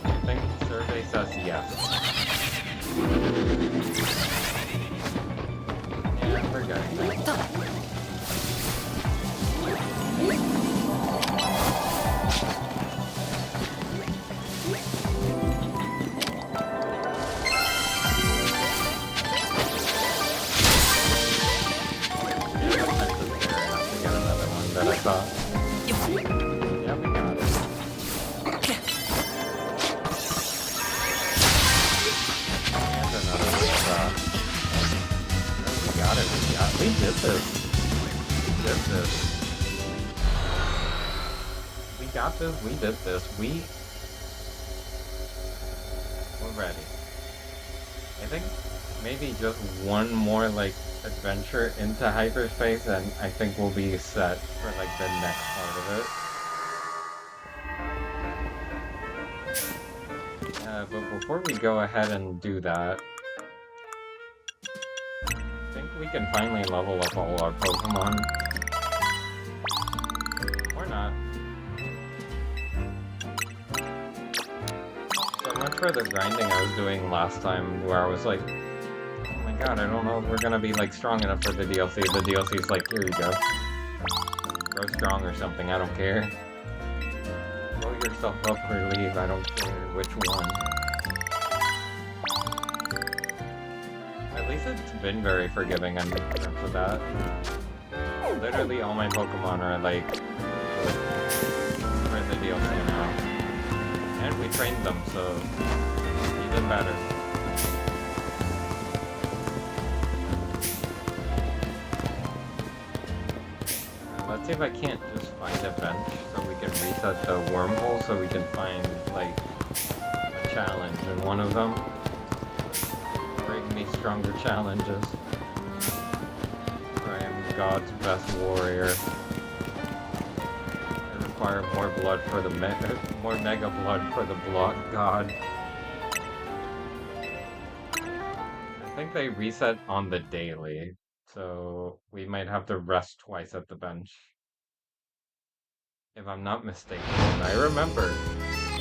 I think the survey says yes. Yeah, we're good. That I thought. Yeah, we got it. And another one. We got it. We did this. We did this. We got this. We did this. We're ready. I think maybe just one more like adventure into hyperspace and I think we'll be set for like the next part of it. But before we go ahead and do that, I think we can finally level up all our Pokemon. Or not. So much for the grinding I was doing last time where I was like, God, I don't know if we're gonna be like strong enough for the DLC. The DLC's like, here you go. Grow strong or something, I don't care. Blow yourself up or leave, I don't care which one. At least it's been very forgiving in terms of that. Literally all my Pokemon are like for the DLC now. And we trained them, so even better. Let's see if I can't just find a bench so we can reset the wormhole so we can find, like, a challenge in one of them. Bring me stronger challenges. I am God's best warrior. I require more blood for the more mega blood for the God. I think they reset on the daily. So we might have to rest twice at the bench. If I'm not mistaken. I remember. I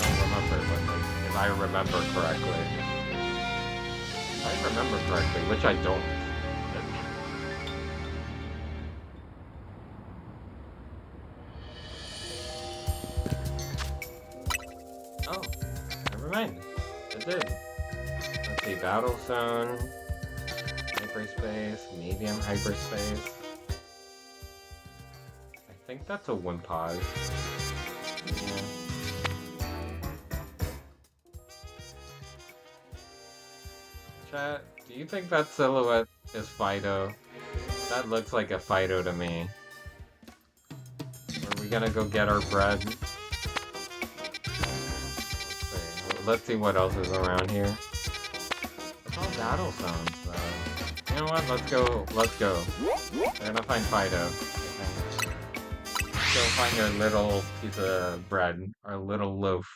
don't remember, but like, if I remember correctly. If I remember correctly, which I don't. Oh, never mind. It did. Let's see, Battle Zone. Hyperspace, medium hyperspace. I think that's a Wimpod. Yeah. Chat, do you think that silhouette is Fido? That looks like a Fido to me. Are we gonna go get our bread? Let's see what else is around here. It's all battle sounds, though. You know what? Let's go. Let's go. We're gonna find Fido. Let's go find our little piece of bread. Our little loaf.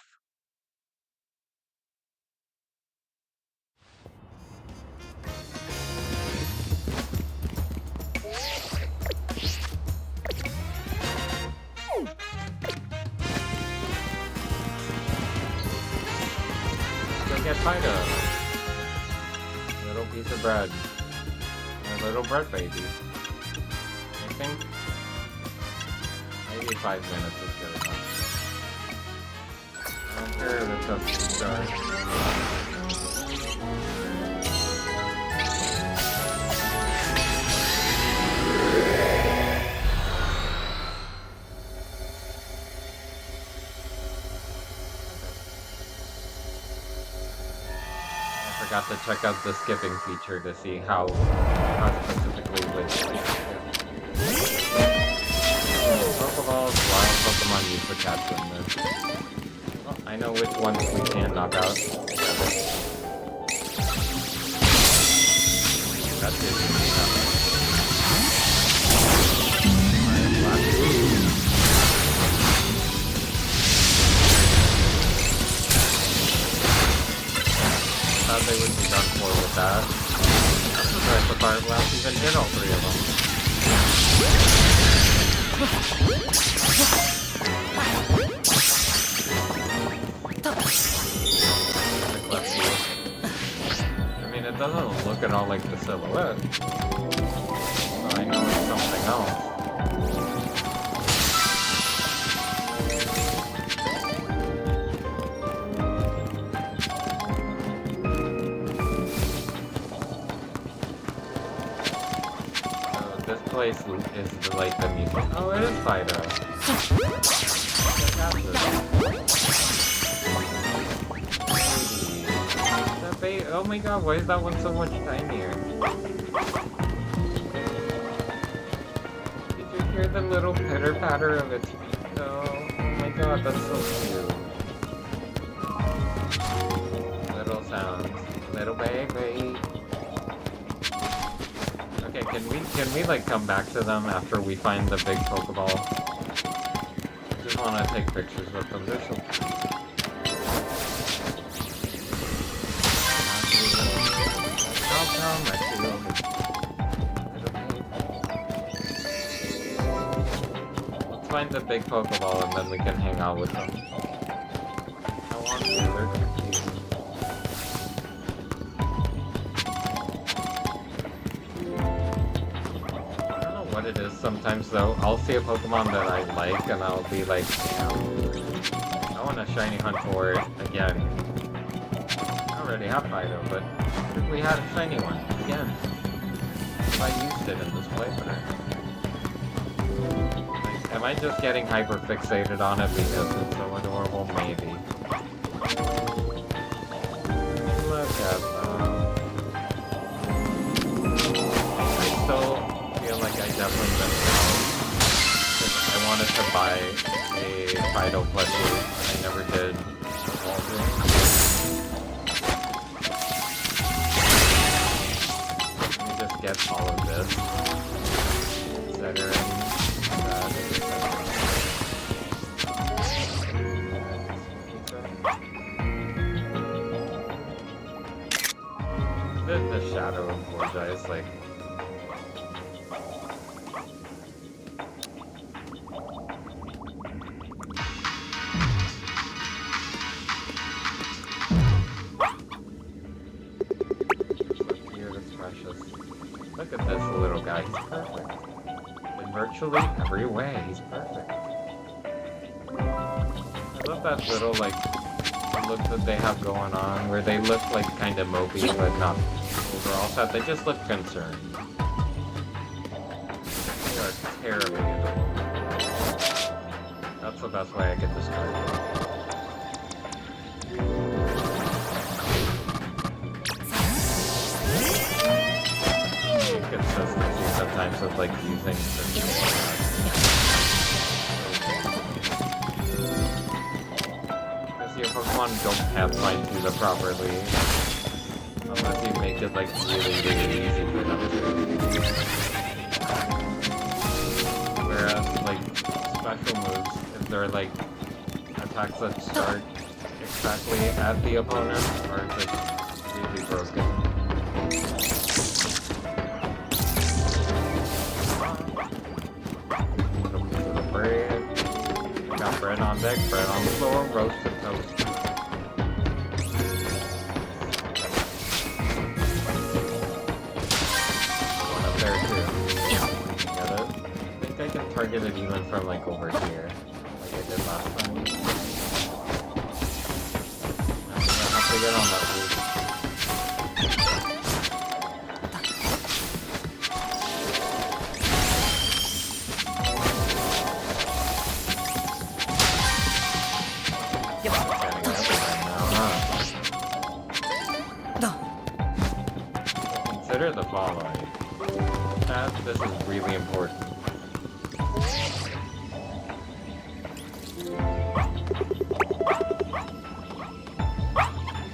Go get Fido. Little piece of bread. A little bread baby. I think maybe 5 minutes is good enough. I don't care if it's up to start. Forgot to check out the skipping feature to see how specifically which Pokeballs, wild Pokemon use to catch them. Well, I know which ones we can knock out together. That's it. Thought they would be done for with that. I'm surprised the Fire Blast even hit all 3 of them. I mean, it doesn't look at all like the silhouette. So I know it's something else. Place is like the music. Oh, it is Fido. Oh my god, why is that one so much tinier? Did you hear the little pitter patter of its feet though? Oh my god, that's so cute. Little sounds. Little baby. Okay, can we like come back to them after we find the big Pokeball? I just want to take pictures with them. They're so cute. Let's find the big Pokeball and then we can hang out with them. I want to. They're cute. What it is sometimes though, I'll see a Pokemon that I like and I'll be like, damn, I want a shiny hunt for it again. I already have Fido, but what if we had a shiny one again? If I used it in this playthrough. Like, am I just getting hyper fixated on it because it's so adorable? Maybe. Look at them. I still feel like I definitely missed out. I wanted to buy a Fido plushie, and I never did. Let me just get all of this. Considering that the shadow of Borgia is like look at this little guy, he's perfect. In virtually every way, he's perfect. I love that little, like, look that they have going on, where they look, like, kind of mopey, but not overall sad. They just look concerned. They are terribly adorable. That's the best way I could describe it. Consistency sometimes of like using because your Pokemon don't pathfind to them properly unless you make it like really easy for them to. Whereas like special moves, if they're like attacks that start exactly at the opponent, are just really broken. Bread. Got bread on deck, bread on the floor, roasted toast. One up there too. Get it? I think I can target it even from like over here, like I did last time. I think I have to get on that roof. Consider the following. This is really important.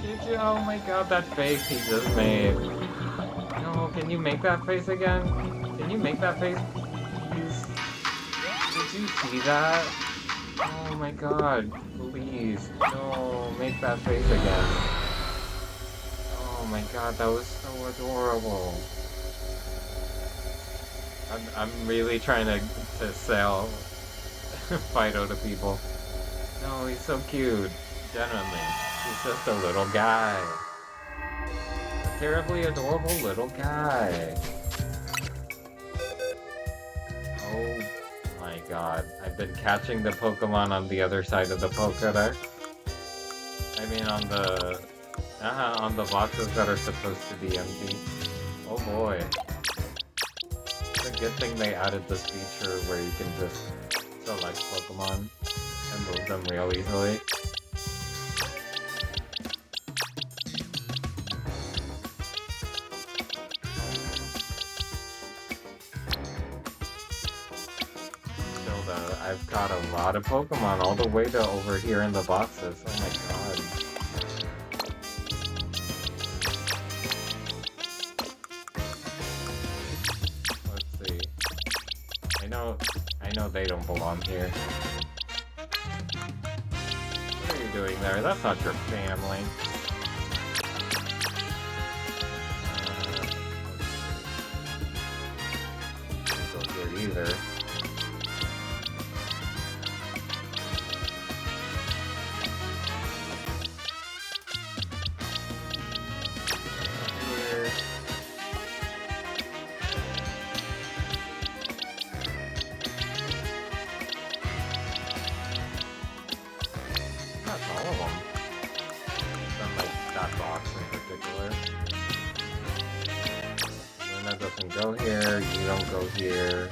Did you? Oh my god, that face he just made. No, can you make that face again? Can you make that face, please? Did you see that? Oh my god, please. No, make that face again. Oh my god, that was so adorable. I'm really trying to sell Fido to people. No, he's so cute. Genuinely. He's just a little guy. A terribly adorable little guy. Oh my god. I've been catching the Pokemon on the other side of the Pokédex. I mean on the boxes that are supposed to be empty. Oh boy. It's a good thing they added this feature where you can just select Pokemon and move them real easily. Still though, I've caught a lot of Pokemon all the way to over here in the boxes. Oh my god. I know they don't belong here. What are you doing there? That's not your family. Don't go here either. Go here, you don't go here.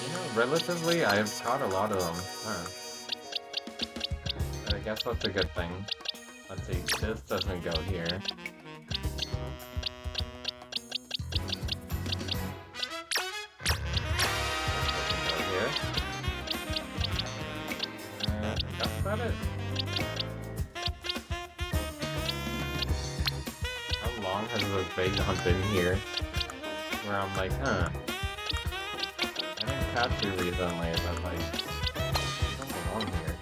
You know, relatively, I've caught a lot of them. Huh. But I guess that's a good thing. Let's see, this doesn't go here. That's it. How long has this big hunt been here? Where I'm like, huh. I didn't catch you recently, but like, you don't belong here.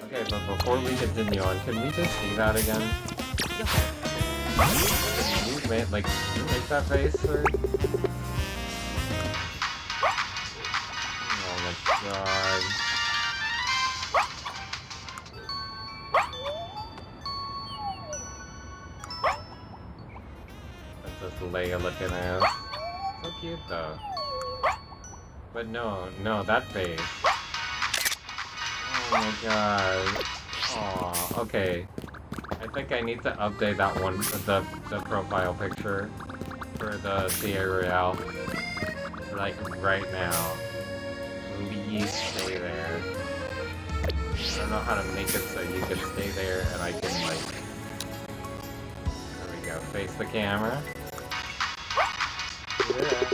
Okay, but before we continue on, can we just see that again? Can you make that face, or? Oh my god. Leia looking ass. So cute though. But no, that face. Oh my god. Aw, okay. I think I need to update that one, the profile picture for the Royale. Like right now. Please stay there. I don't know how to make it so you can stay there and I can like... There we go, face the camera. Yeah.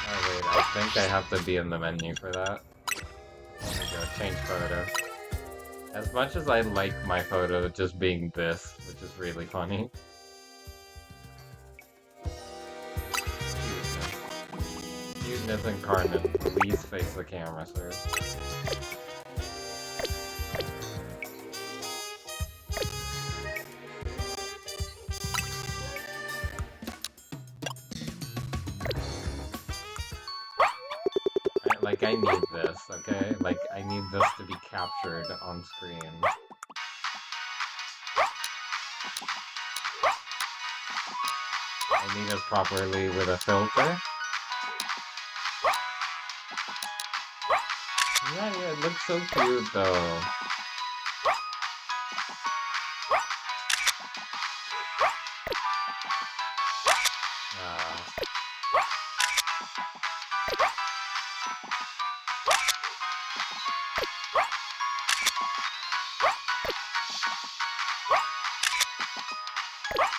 Oh wait, I think I have to be in the menu for that. There we go, change photo. As much as I like my photo just being this, which is really funny. Cuteness incarnate, please face the camera, sir. Like, I need this, okay? Like, I need this to be captured on screen. I need it properly with a filter. Yeah, it looks so cute, though.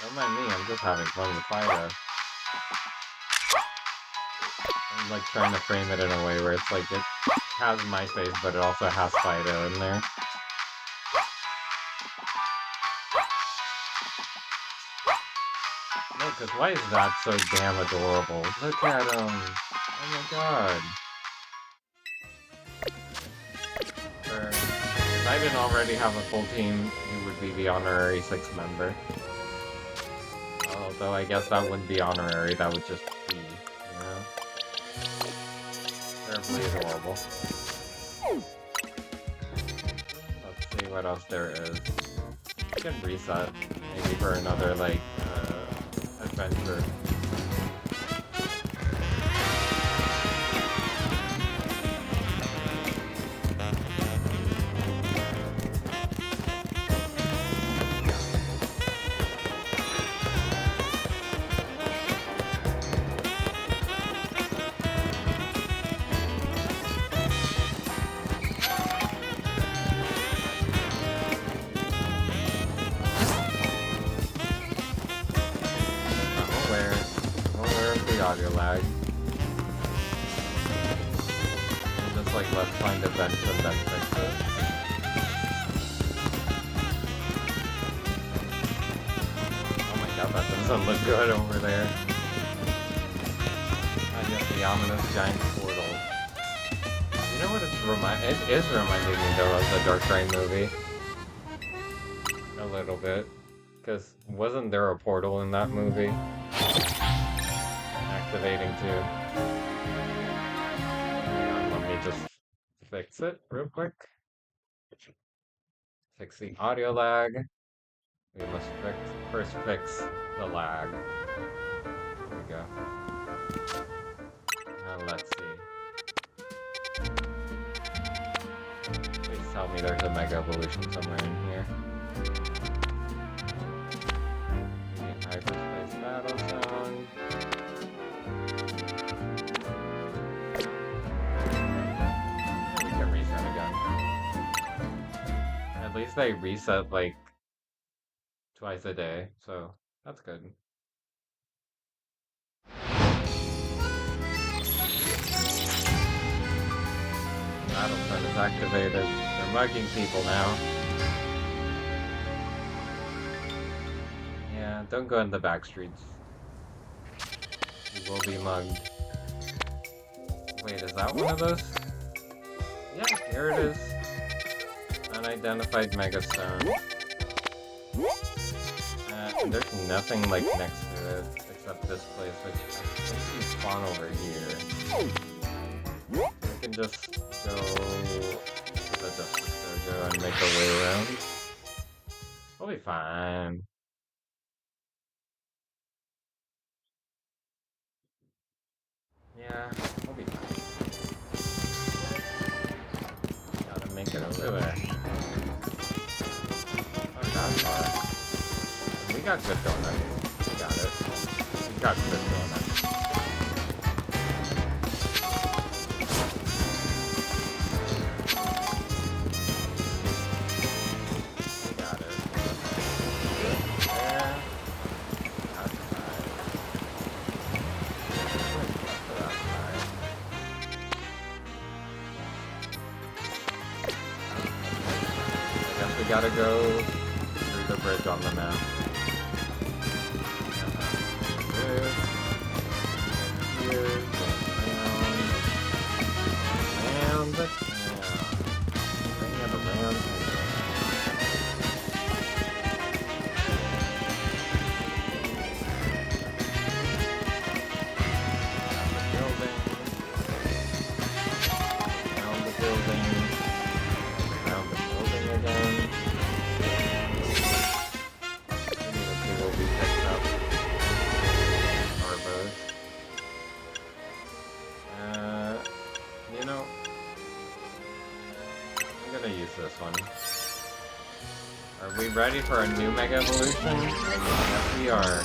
Don't mind me, I'm just having fun with Fido. I'm like trying to frame it in a way where it's like it has my face, but it also has Fido in there. No, because why is that so damn adorable? Look at him! Oh my god. If I didn't already have a full team, you would be the honorary 6th member. Although I guess that wouldn't be honorary, that would just be, you know? Terribly adorable. Let's see what else there is. I can reset, maybe for another, like, adventure. Audio lag. Just like, let's find a bench and then fix it. Oh my god, that doesn't look good over there. I guess the ominous giant portal. You know what it is reminding me though of the Dark Rain movie. A little bit. Because wasn't there a portal in that movie? Activating too. Hang on, let me just fix it real quick. Fix the audio lag. We must first fix the lag. There we go. Now let's see. Please tell me there's a Mega Evolution somewhere in here. Hyperspace Battle Zone. At least they reset like twice a day, so that's good. Battlefront is activated. They're mugging people now. Yeah, don't go in the back streets. You will be mugged. Wait, is that one of those? Yeah, here it is. Unidentified Megastone. And there's nothing like next to it except this place, which I think you spawn over here. We can just go to the Justice Dojo and make our way around. We'll be fine. Yeah, we'll be fine. Gotta make it over there. Oh, not far. We got good donuts. We got it. We got good donuts. gotta go through the bridge on the map. Here, around, bring it around. This one. Are we ready for a new Mega Evolution? Yes, we are.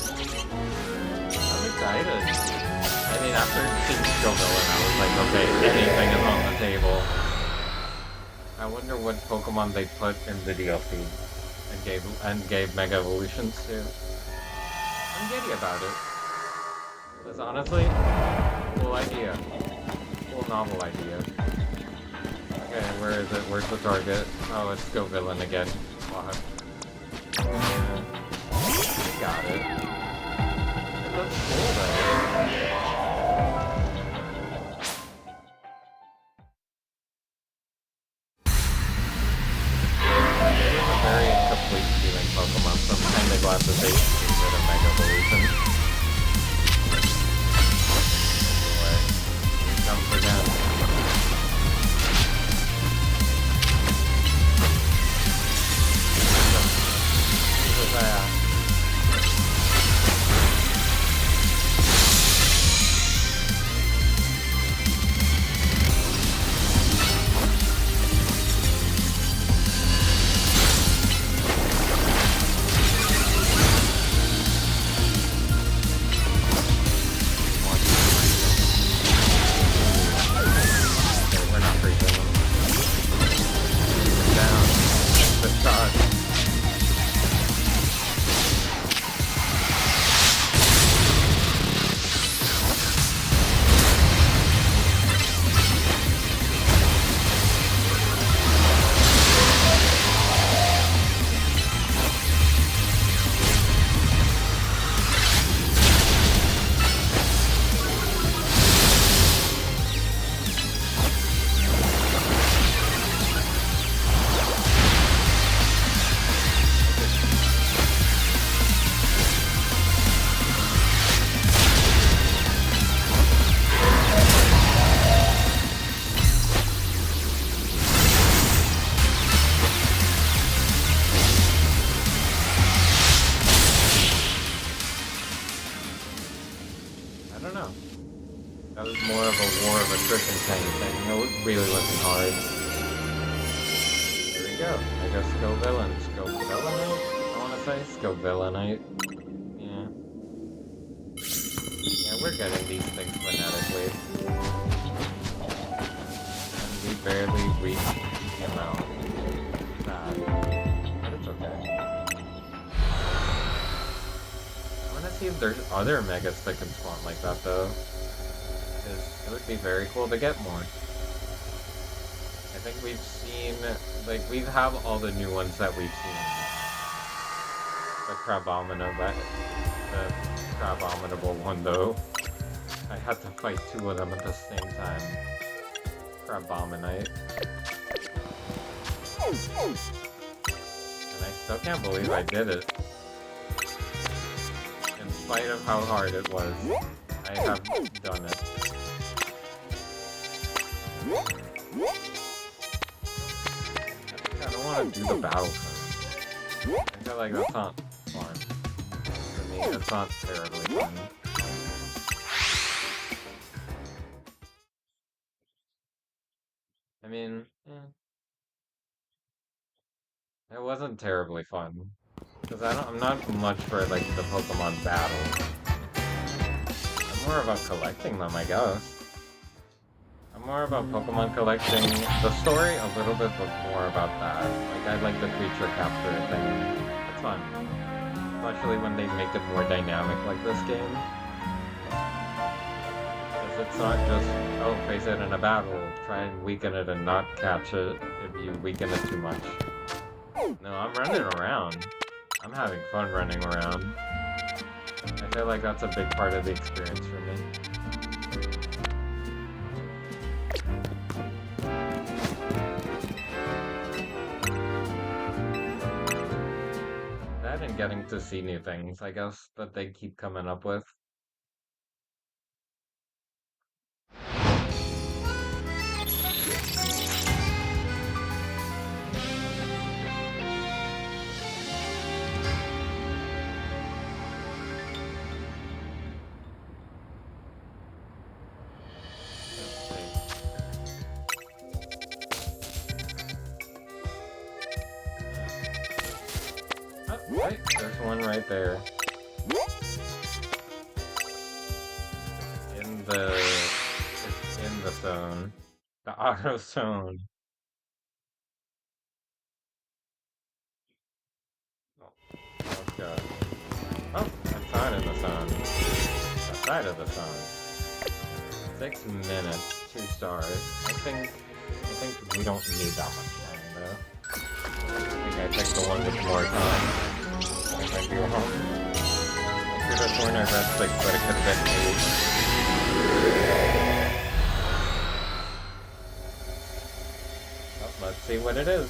I'm excited. I mean, after seeing Scovillain, I was like, okay, anything is on the table. I wonder what Pokemon they put in the DLC and gave Mega Evolutions to. I'm giddy about it. It's honestly, cool idea. Cool novel idea. Okay, where is it? Where's the target? Oh, it's Scovillain again. Wow. Yeah. Got it. It looks cool though. It was a very incomplete feeling Pokemon, so I'm kinda glad that they gave it a Mega Evolution. Anyway, here it comes again. That was more of a war of attrition kind of thing. It was really looking hard. Here we go. I guess Scovillain. Scovillanite? I want to say Scovillanite. Yeah. Yeah, we're getting these things phonetically. And we barely reached the amount. Sad. But it's okay. I want to see if there's other megas that can spawn like that though. Because it would be very cool to get more. I think we've seen, like, we have all the new ones that we've seen. The Crabominable one, though. I had to fight two of them at the same time. Crabominite. And I still can't believe I did it. In spite of how hard it was, I have done it. I don't want to do the battle thing. I feel like that's not fun. For me, it's not terribly fun. I mean, it wasn't terribly fun. Because I'm not much for, like, the Pokemon battle. I'm more about collecting them, I guess. I'm more about Pokemon collecting the story a little bit, but more about that. Like, I like the creature capture thing. It's fun. Especially when they make it more dynamic like this game. Because it's not just, oh, face it in a battle, try and weaken it and not catch it if you weaken it too much. No, I'm running around. I'm having fun running around. I feel like that's a big part of the experience for me. That and getting to see new things, I guess, that they keep coming up with. Oh, wait, there's one right there. It's in the zone. The auto zone. Oh, let's go. Oh, outside of the zone. Outside of the zone. 6 minutes, 2 stars. I think we don't need that much time though. I think I picked the one with more time. I might be wrong. I could have sworn I read 6, but it could have been 8. Well, let's see what it is.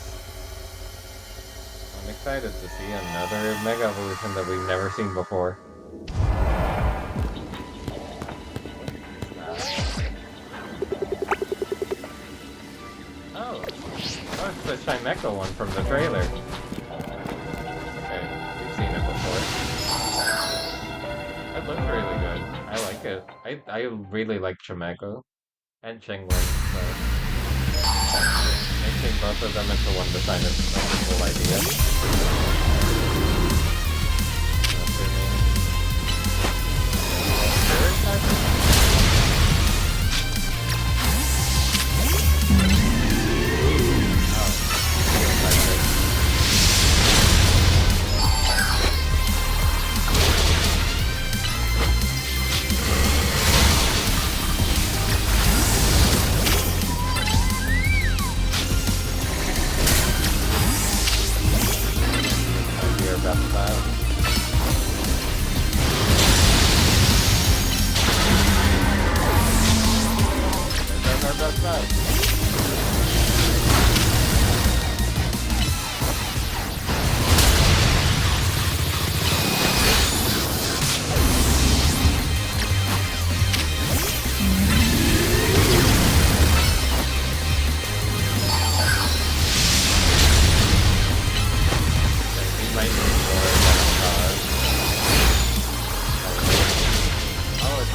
I'm excited to see another Mega Evolution that we've never seen before. Oh, it's the Chimecho one from the trailer. Okay, we've seen it before. It looks really good. I like it. I really like Chimecho and Chingling, so making both of them into one design is a cool idea.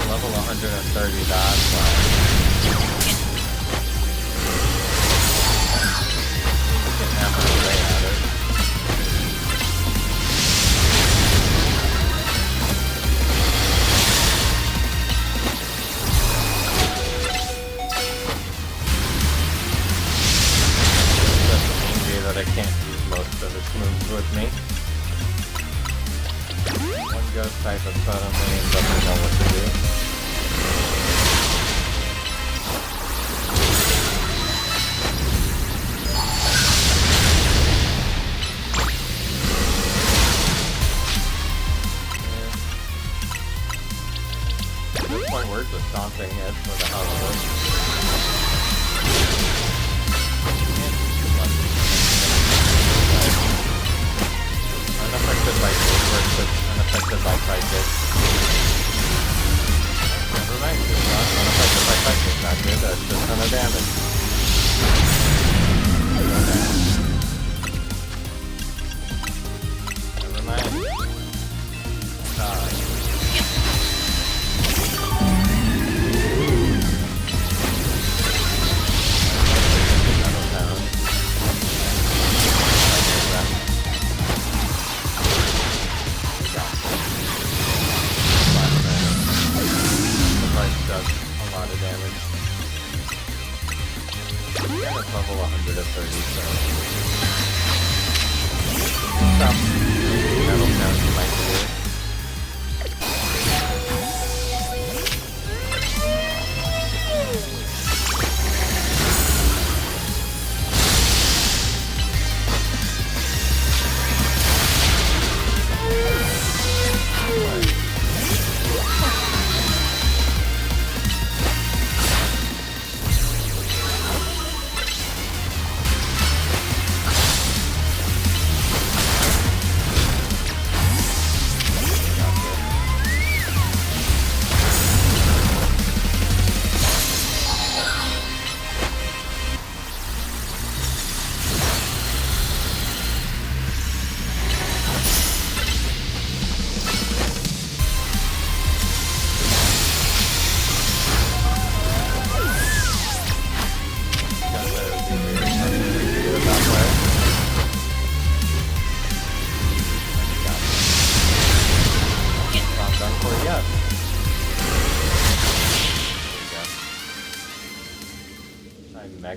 Level 130 dots. We can hammer away at it. I'm just angry that I can't use most of its moves with me. One ghost type and suddenly doesn't know what to do. At this point we're just stomping it for the hell of it. Unaffected by gold versus unaffected by psychic. Never mind, it's not unaffected by psychic, not good, that's just a ton of damage. Never mind. Does a lot of damage. And it's level 130, so... Stop. That'll count in my career.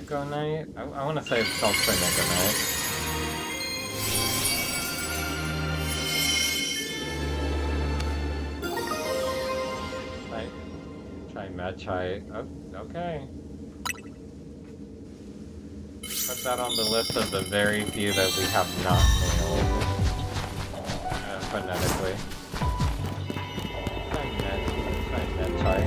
Neko Night? I want to say it's called Neko Night. Try Mechai. Oh, okay. Put that on the list of the very few that we have not nailed phonetically. Try Mechai.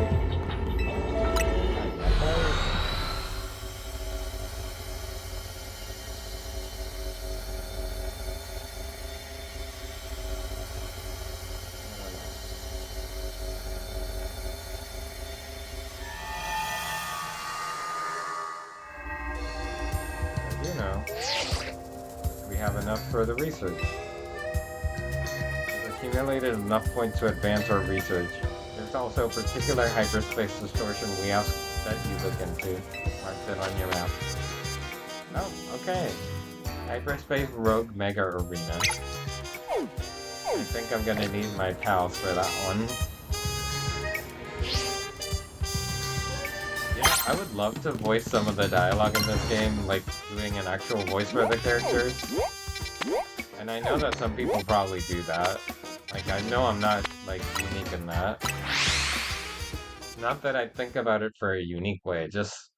We have enough for the research. We've accumulated enough points to advance our research. There's also a particular hyperspace distortion we ask that you look into. Mark it on your map. Oh, okay. Hyperspace Rogue Mega Arena. I think I'm gonna need my pals for that one. Yeah, I would love to voice some of the dialogue in this game, like doing an actual voice for the characters. And I know that some people probably do that. Like, I know I'm not, like, unique in that. Not that I think about it for a unique way, just,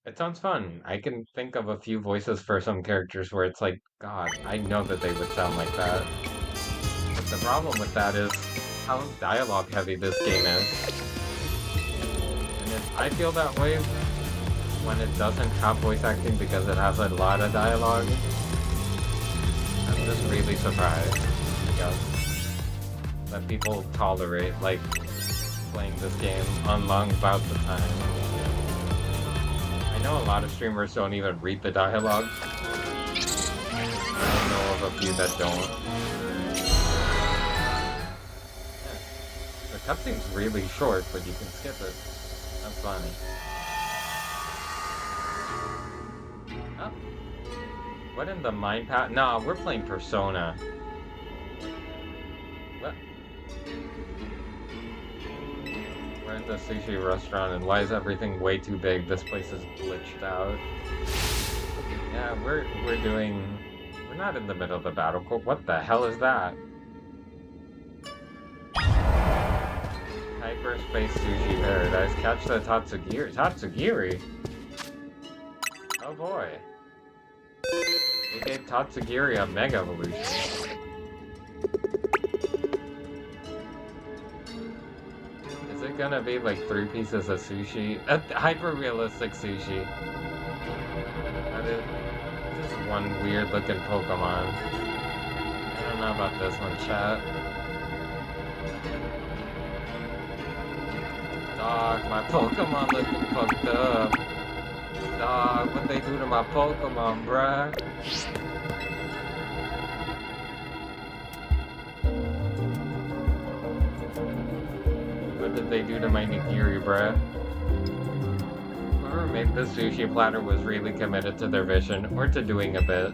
it sounds fun. I can think of a few voices for some characters where it's like, God, I know that they would sound like that. But the problem with that is how dialogue heavy this game is. And if I feel that way when it doesn't have voice acting because it has a lot of dialogue, I'm just really surprised, I guess, that people tolerate, like, playing this game on long bouts of time. I know a lot of streamers don't even read the dialogue. I know of a few that don't. Yeah. The cutscene's really short, but you can skip it. That's funny. Oh. What in the mind path? Nah, we're playing Persona. What? We're at the sushi restaurant, and why is everything way too big? This place is glitched out. Yeah, we're not in the middle of the battle. What the hell is that? Hyperspace Sushi Paradise. Catch the Tatsugiri. Tatsugiri? Oh boy. They gave Tatsugiri a Mega Evolution. Is it gonna be like 3 pieces of sushi? Hyper-realistic sushi. This is one weird-looking Pokemon. I don't know about this one, chat. Dog, my Pokemon looking fucked up. Dog, what they do to my Pokemon, bruh? What did they do to my Nigiri, bruh? Whoever made this sushi platter was really committed to their vision, or to doing a bit.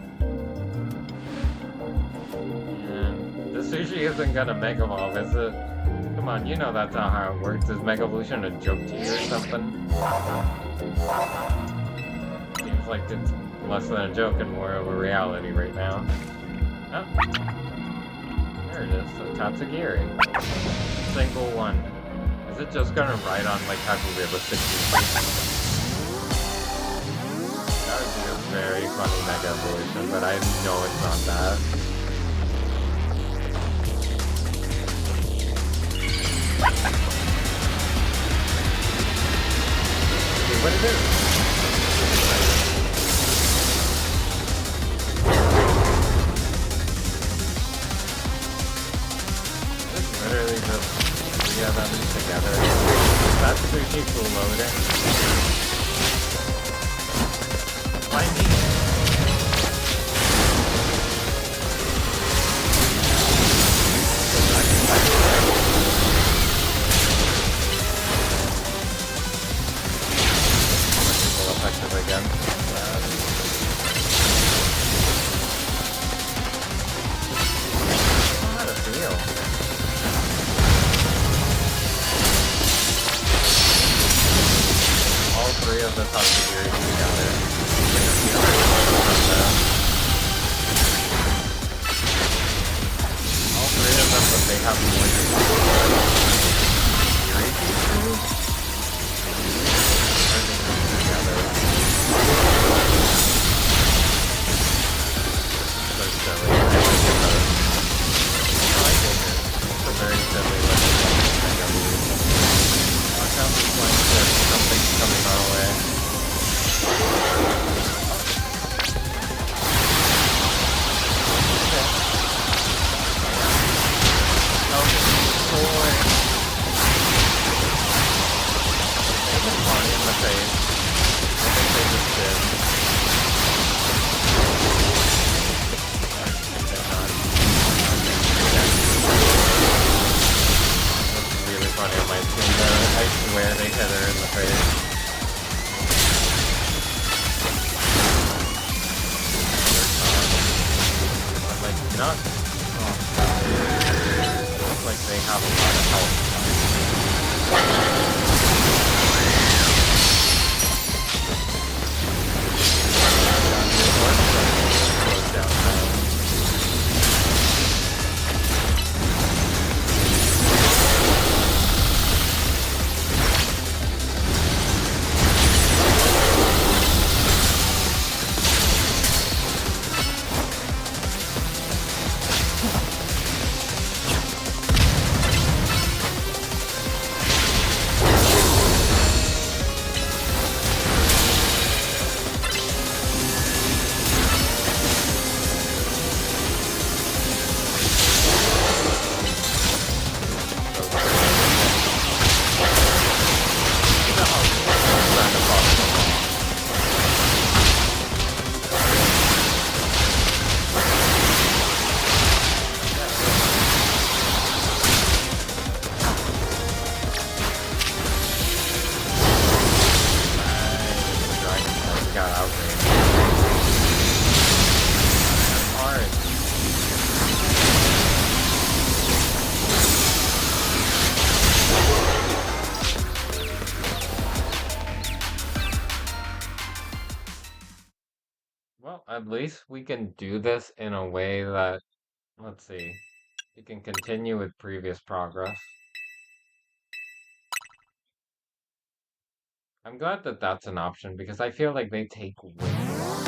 And the sushi isn't gonna Mega Evolve, is it? Come on, you know that's not how it works. Is Mega Evolution a joke to you or something? Seems like it's less than a joke and more of a reality right now. Oh. There it is, so Tatsugiri. Single one. Is it just gonna ride on like hyper-realistic movement? That would be a very funny Mega Evolution, but I know it's not that. See what it is. It's literally just 3 of them together. That's sushi floating. Why me? Effective again. How to feel? All 3 of the Tatsugiri together. gonna say, I think they just did. They're not. That's really funny on my screen there. I swear they hit her in the face. But like, not. Oh. Looks like they have a lot of health. Well, at least we can do this in a way that, let's see, we can continue with previous progress. I'm glad that that's an option because I feel like they take way too long.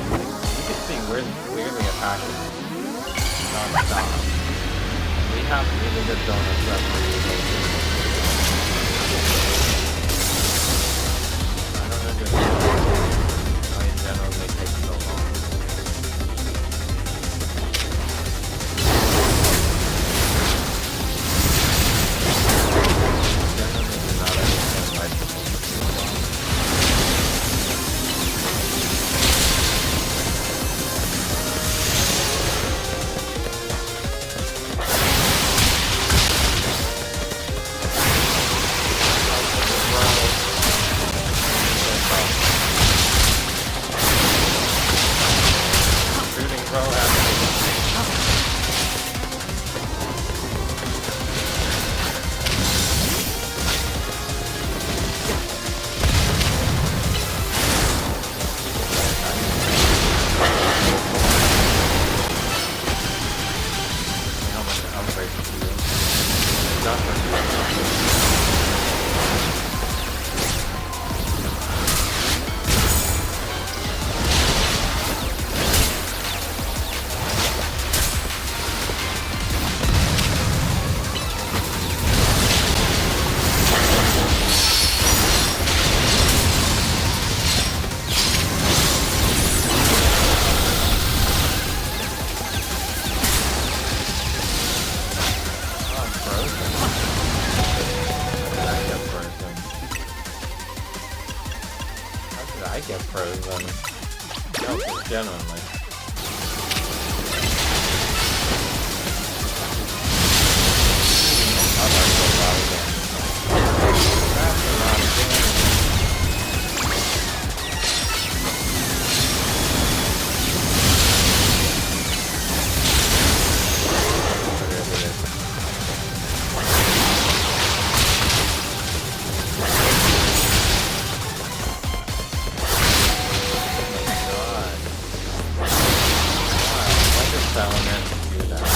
You can see we're clearly attacking non-stop. We have really good donuts left for you. I don't understand why in general they take so long. Generally do not understand why people take so long. Shooting pro how much elevation he is. Not much. I'm frozen. How did I get frozen? How did I get frozen? No, just genuinely. Oh, that's a lot of damage. That's a lot of damage. Whatever it is. God. Why did Salamander do that?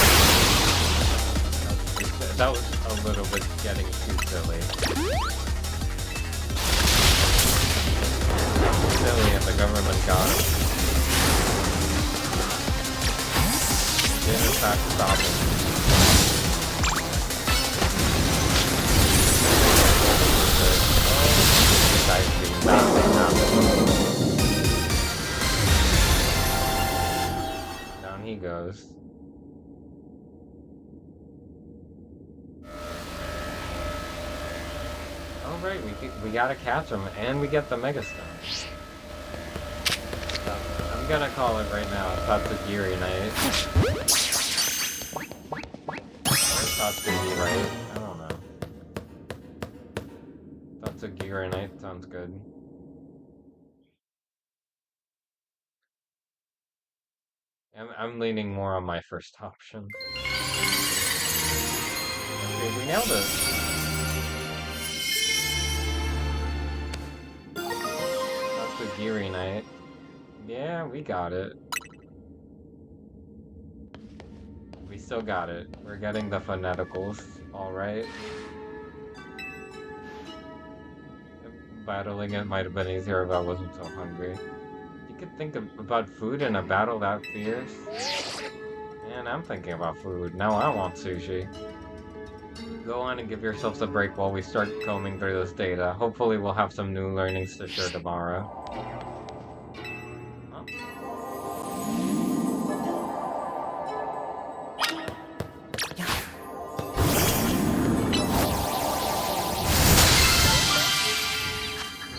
That was a little bit getting too silly. Silly and the government got him. Didn't in fact stop him. Oh, I see. Nothing happened. Down he goes. Oh Alright, we gotta catch him, and we get the Mega Stone. I'm gonna call it right now, Tatsugiri Night. Or Tatsugi, right? I don't know. Tatsugiri Night sounds good. I'm leaning more on my first option. Okay, we nailed it. Tatsugiri Night. Yeah, we got it. We still got it. We're getting the phoneticals, alright. Battling it might have been easier if I wasn't so hungry. You could think about food in a battle that fierce. Man, I'm thinking about food. Now I want sushi. Go on and give yourselves a break while we start combing through this data. Hopefully we'll have some new learnings to share tomorrow. Huh?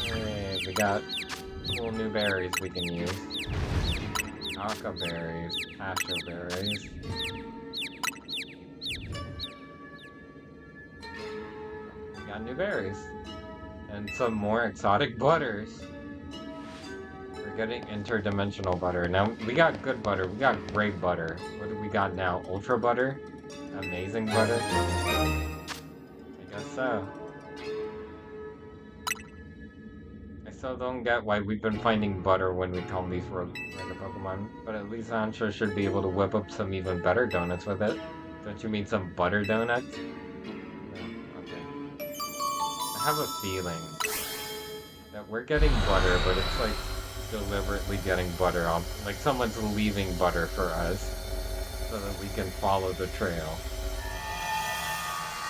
Hey, we got cool new berries we can use. Aka berries, passion berries. We got new berries. And some more exotic butters. We're getting interdimensional butter. Now, we got good butter. We got great butter. What do we got now? Ultra butter? Amazing butter? I guess so. I still don't get why we've been finding butter when we calm these random Pokemon, but at least Ansha should be able to whip up some even better donuts with it. Don't you mean some butter donuts? No, okay. I have a feeling that we're getting butter, but it's like deliberately getting butter on, like someone's leaving butter for us so that we can follow the trail.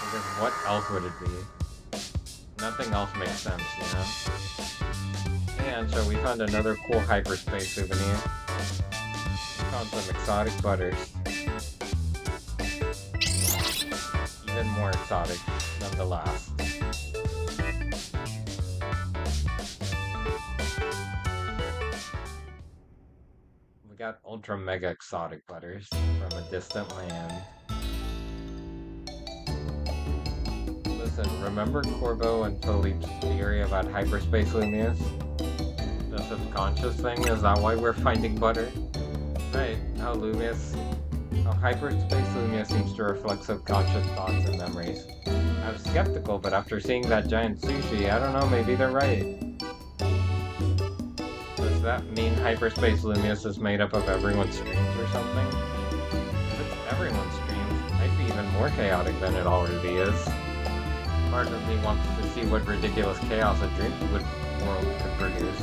Because what else would it be? Nothing else makes sense, you know? And so we found another cool hyperspace souvenir. We found some exotic butters. Even more exotic, nonetheless. We got ultra mega exotic butters from a distant land. Listen, remember Corbo and Philippe's theory about hyperspace Lumias? The subconscious thing? Is that why we're finding butter? Right, how hyperspace Lumia seems to reflect subconscious thoughts and memories. I was skeptical, but after seeing that giant sushi, I don't know, maybe they're right. Does that mean hyperspace Lumius is made up of everyone's streams or something? If it's everyone's streams, it might be even more chaotic than it already is. Part of me wants to see what ridiculous chaos a dream world could produce.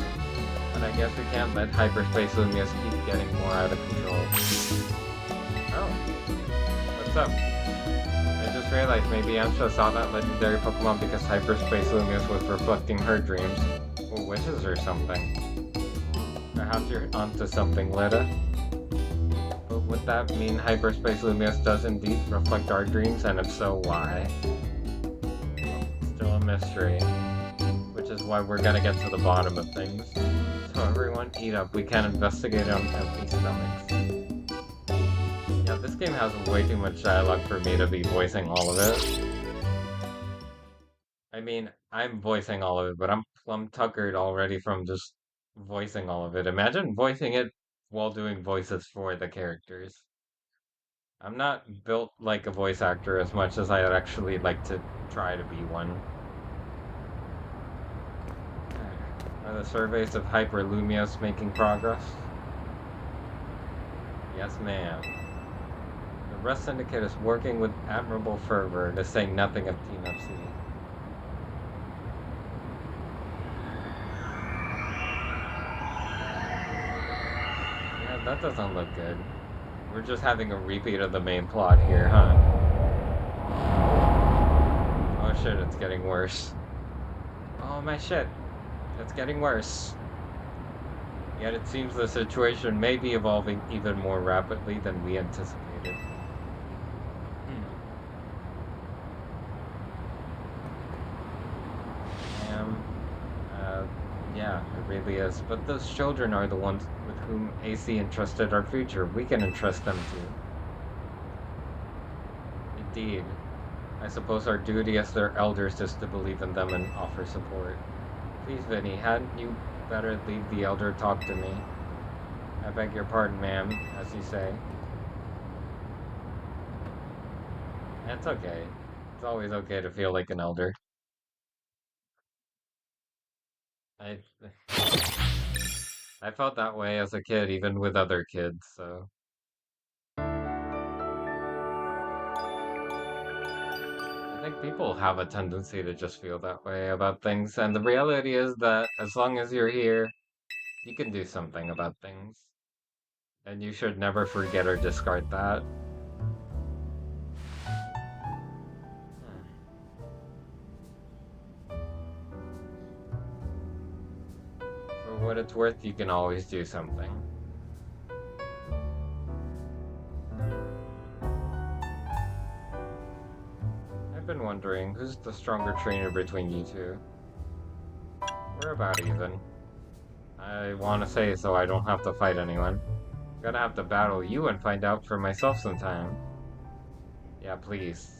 But I guess we can't let hyperspace Lumius keep getting more out of control. Oh. What's up? I just realized maybe Amsha saw that legendary Pokemon because hyperspace Lumius was reflecting her dreams. Or wishes or something. Perhaps you're onto something, Lita. But would that mean hyperspace Lumius does indeed reflect our dreams, and if so, why? Still a mystery. Which is why we're gonna get to the bottom of things. So everyone eat up, we can't investigate on empty stomachs. Yeah, this game has way too much dialogue for me to be voicing all of it. I mean, I'm voicing all of it, but I'm plumb tuckered already from just voicing all of it. Imagine voicing it while doing voices for the characters. I'm not built like a voice actor as much as I'd actually like to try to be one. Are the surveys of Hyperlumios making progress? Yes, ma'am. The Rust Syndicate is working with admirable fervor, to say nothing of Team FC. Yeah, that doesn't look good. We're just having a repeat of the main plot here, huh? Oh shit, it's getting worse. Oh my shit. It's getting worse. Yet it seems the situation may be evolving even more rapidly than we anticipated. Yeah, it really is. But those children are the ones with whom AC entrusted our future. We can entrust them too. Indeed. I suppose our duty as their elders is to believe in them and offer support. Please, Vinny, hadn't you better leave the elder talk to me? I beg your pardon, ma'am, as you say. It's okay. It's always okay to feel like an elder. I I felt that way as a kid, even with other kids, so I think people have a tendency to just feel that way about things, and the reality is that as long as you're here, you can do something about things. And you should never forget or discard that. Hmm. For what it's worth, you can always do something. I've been wondering, who's the stronger trainer between you two? We're about even. I want to say so I don't have to fight anyone. Gonna have to battle you and find out for myself sometime. Yeah, please.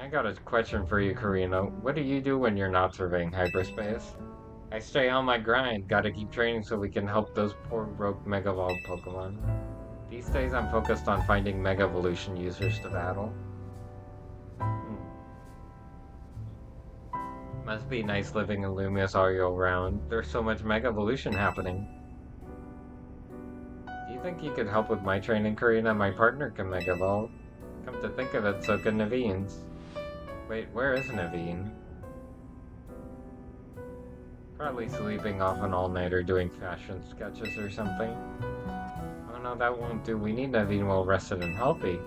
I got a question for you, Karina. What do you do when you're not surveying hyperspace? I stay on my grind. Gotta keep training so we can help those poor rogue Mega Evolved Pokemon. These days I'm focused on finding Mega Evolution users to battle. Hmm. Must be nice living in Lumious all year round. There's so much Mega Evolution happening. Do you think you could help with my training, Karina? My partner can Mega Evolve. Come to think of it, so can Naveen's. Wait, where is Naveen? Probably sleeping off an all-nighter doing fashion sketches or something. Oh no, that won't do. We need Naveen well rested and healthy.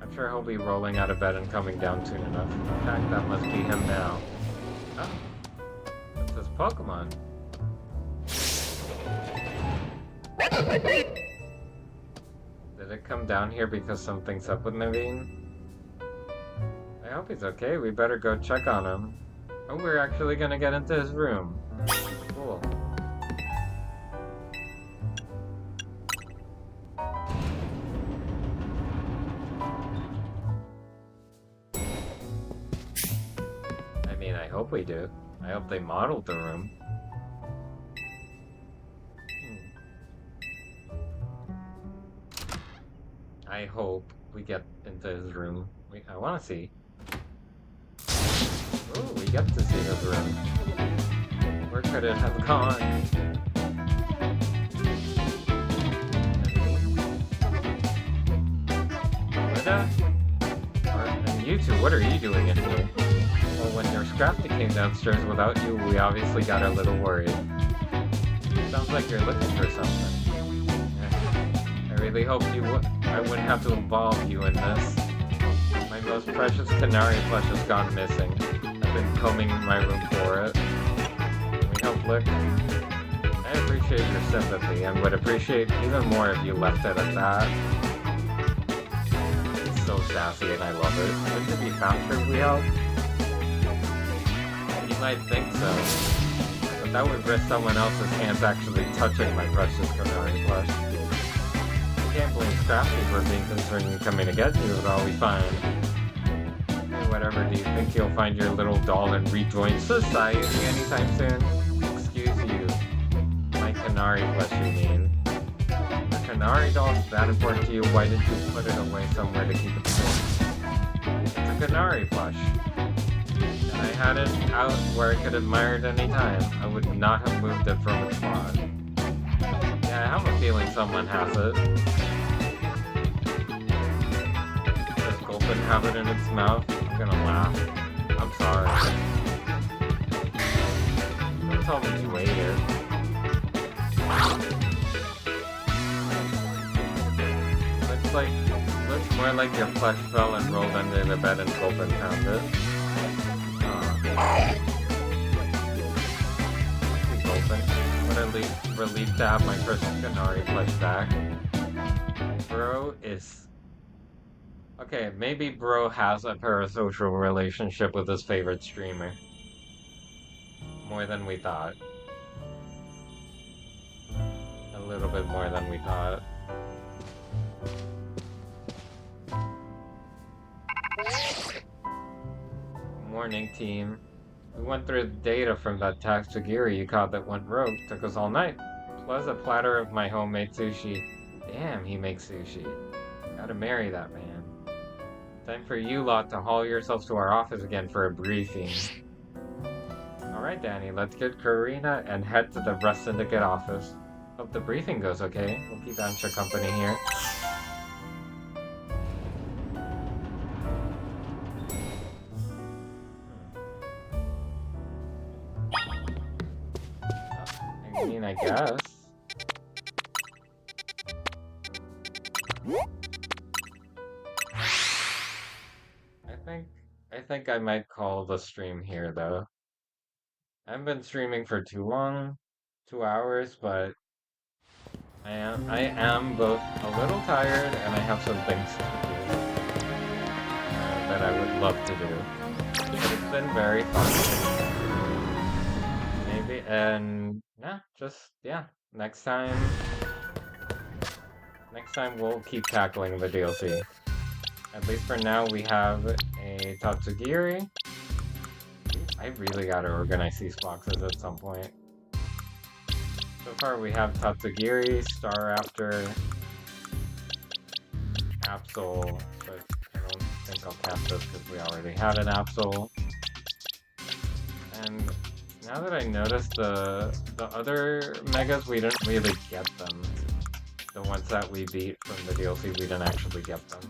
I'm sure he'll be rolling out of bed and coming down soon enough. In fact, that must be him now. Oh, it's this Pokemon. Did it come down here because something's up with Naveen? I hope he's okay. We better go check on him. Oh, we're actually gonna get into his room. Cool. I mean, I hope we do. I hope they modeled the room. I hope we get into his room. I want to see. Oh, we get to see his room. Where could it have gone? Linda? And you two, what are you doing in here? Well, when your Scrafty came downstairs without you, we obviously got a little worried. Sounds like you're looking for something. I really hoped I wouldn't have to involve you in this. My most precious canary plush has gone missing. I've been combing my room for it. We hope, look. I appreciate your sympathy and would appreciate even more if you left it at that. It's so sassy and I love it. Wouldn't it be faster if we helped? You might think so, but that would risk someone else's hands actually touching my precious canary plush. I can't blame Scrafty for being concerned and coming to get you, it'll all be fine. Whatever, do you think you'll find your little doll and rejoin society anytime soon? Excuse you. My canary plush, you mean. The canary doll's that important to you, why didn't you put it away somewhere to keep it safe? It's a canary plush. And I had it out where I could admire it any time. I would not have moved it from its spot. Yeah, I have a feeling someone has it. Does Gulpin have it in its mouth? I'm gonna laugh. I'm sorry. Don't tell me you ate it. Looks more like your flesh fell and rolled under the bed and Gulpin found it. Gulpin. What a relief to have my first canary flesh back. Bro is... Okay, maybe Bro has a parasocial relationship with his favorite streamer. More than we thought. little bit more than we thought. Morning, team. We went through the data from that Tatsugiri you caught that went rogue. Took us all night. Plus a platter of my homemade sushi. Damn, he makes sushi. Gotta marry that man. Time for you lot to haul yourselves to our office again for a briefing. Alright, Danny, let's get Karina and head to the Rest Syndicate office. Hope the briefing goes okay. We'll keep Ansha company here. I mean, I guess. I think I might call the stream here though. I haven't been streaming for too long, 2 hours, but I am both a little tired and I have some things to do that I would love to do. But it's been very fun. Maybe and yeah. Next time we'll keep tackling the DLC. At least for now, we have a Tatsugiri. I really gotta organize these boxes at some point. So far, we have Tatsugiri, Star Raptor, Absol, but I don't think I'll cast this because we already had an Absol. And now that I noticed the other Megas, we didn't really get them. The ones that we beat from the DLC, we didn't actually get them.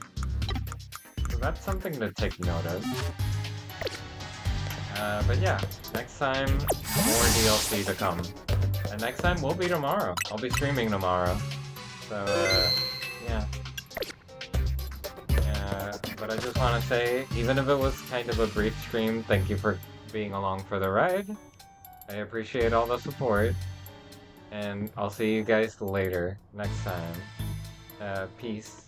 So that's something to take note of. But yeah, next time, more DLC to come. And next time will be tomorrow. I'll be streaming tomorrow. So, yeah. But I just want to say, even if it was kind of a brief stream, thank you for being along for the ride. I appreciate all the support. And I'll see you guys later, next time. Peace.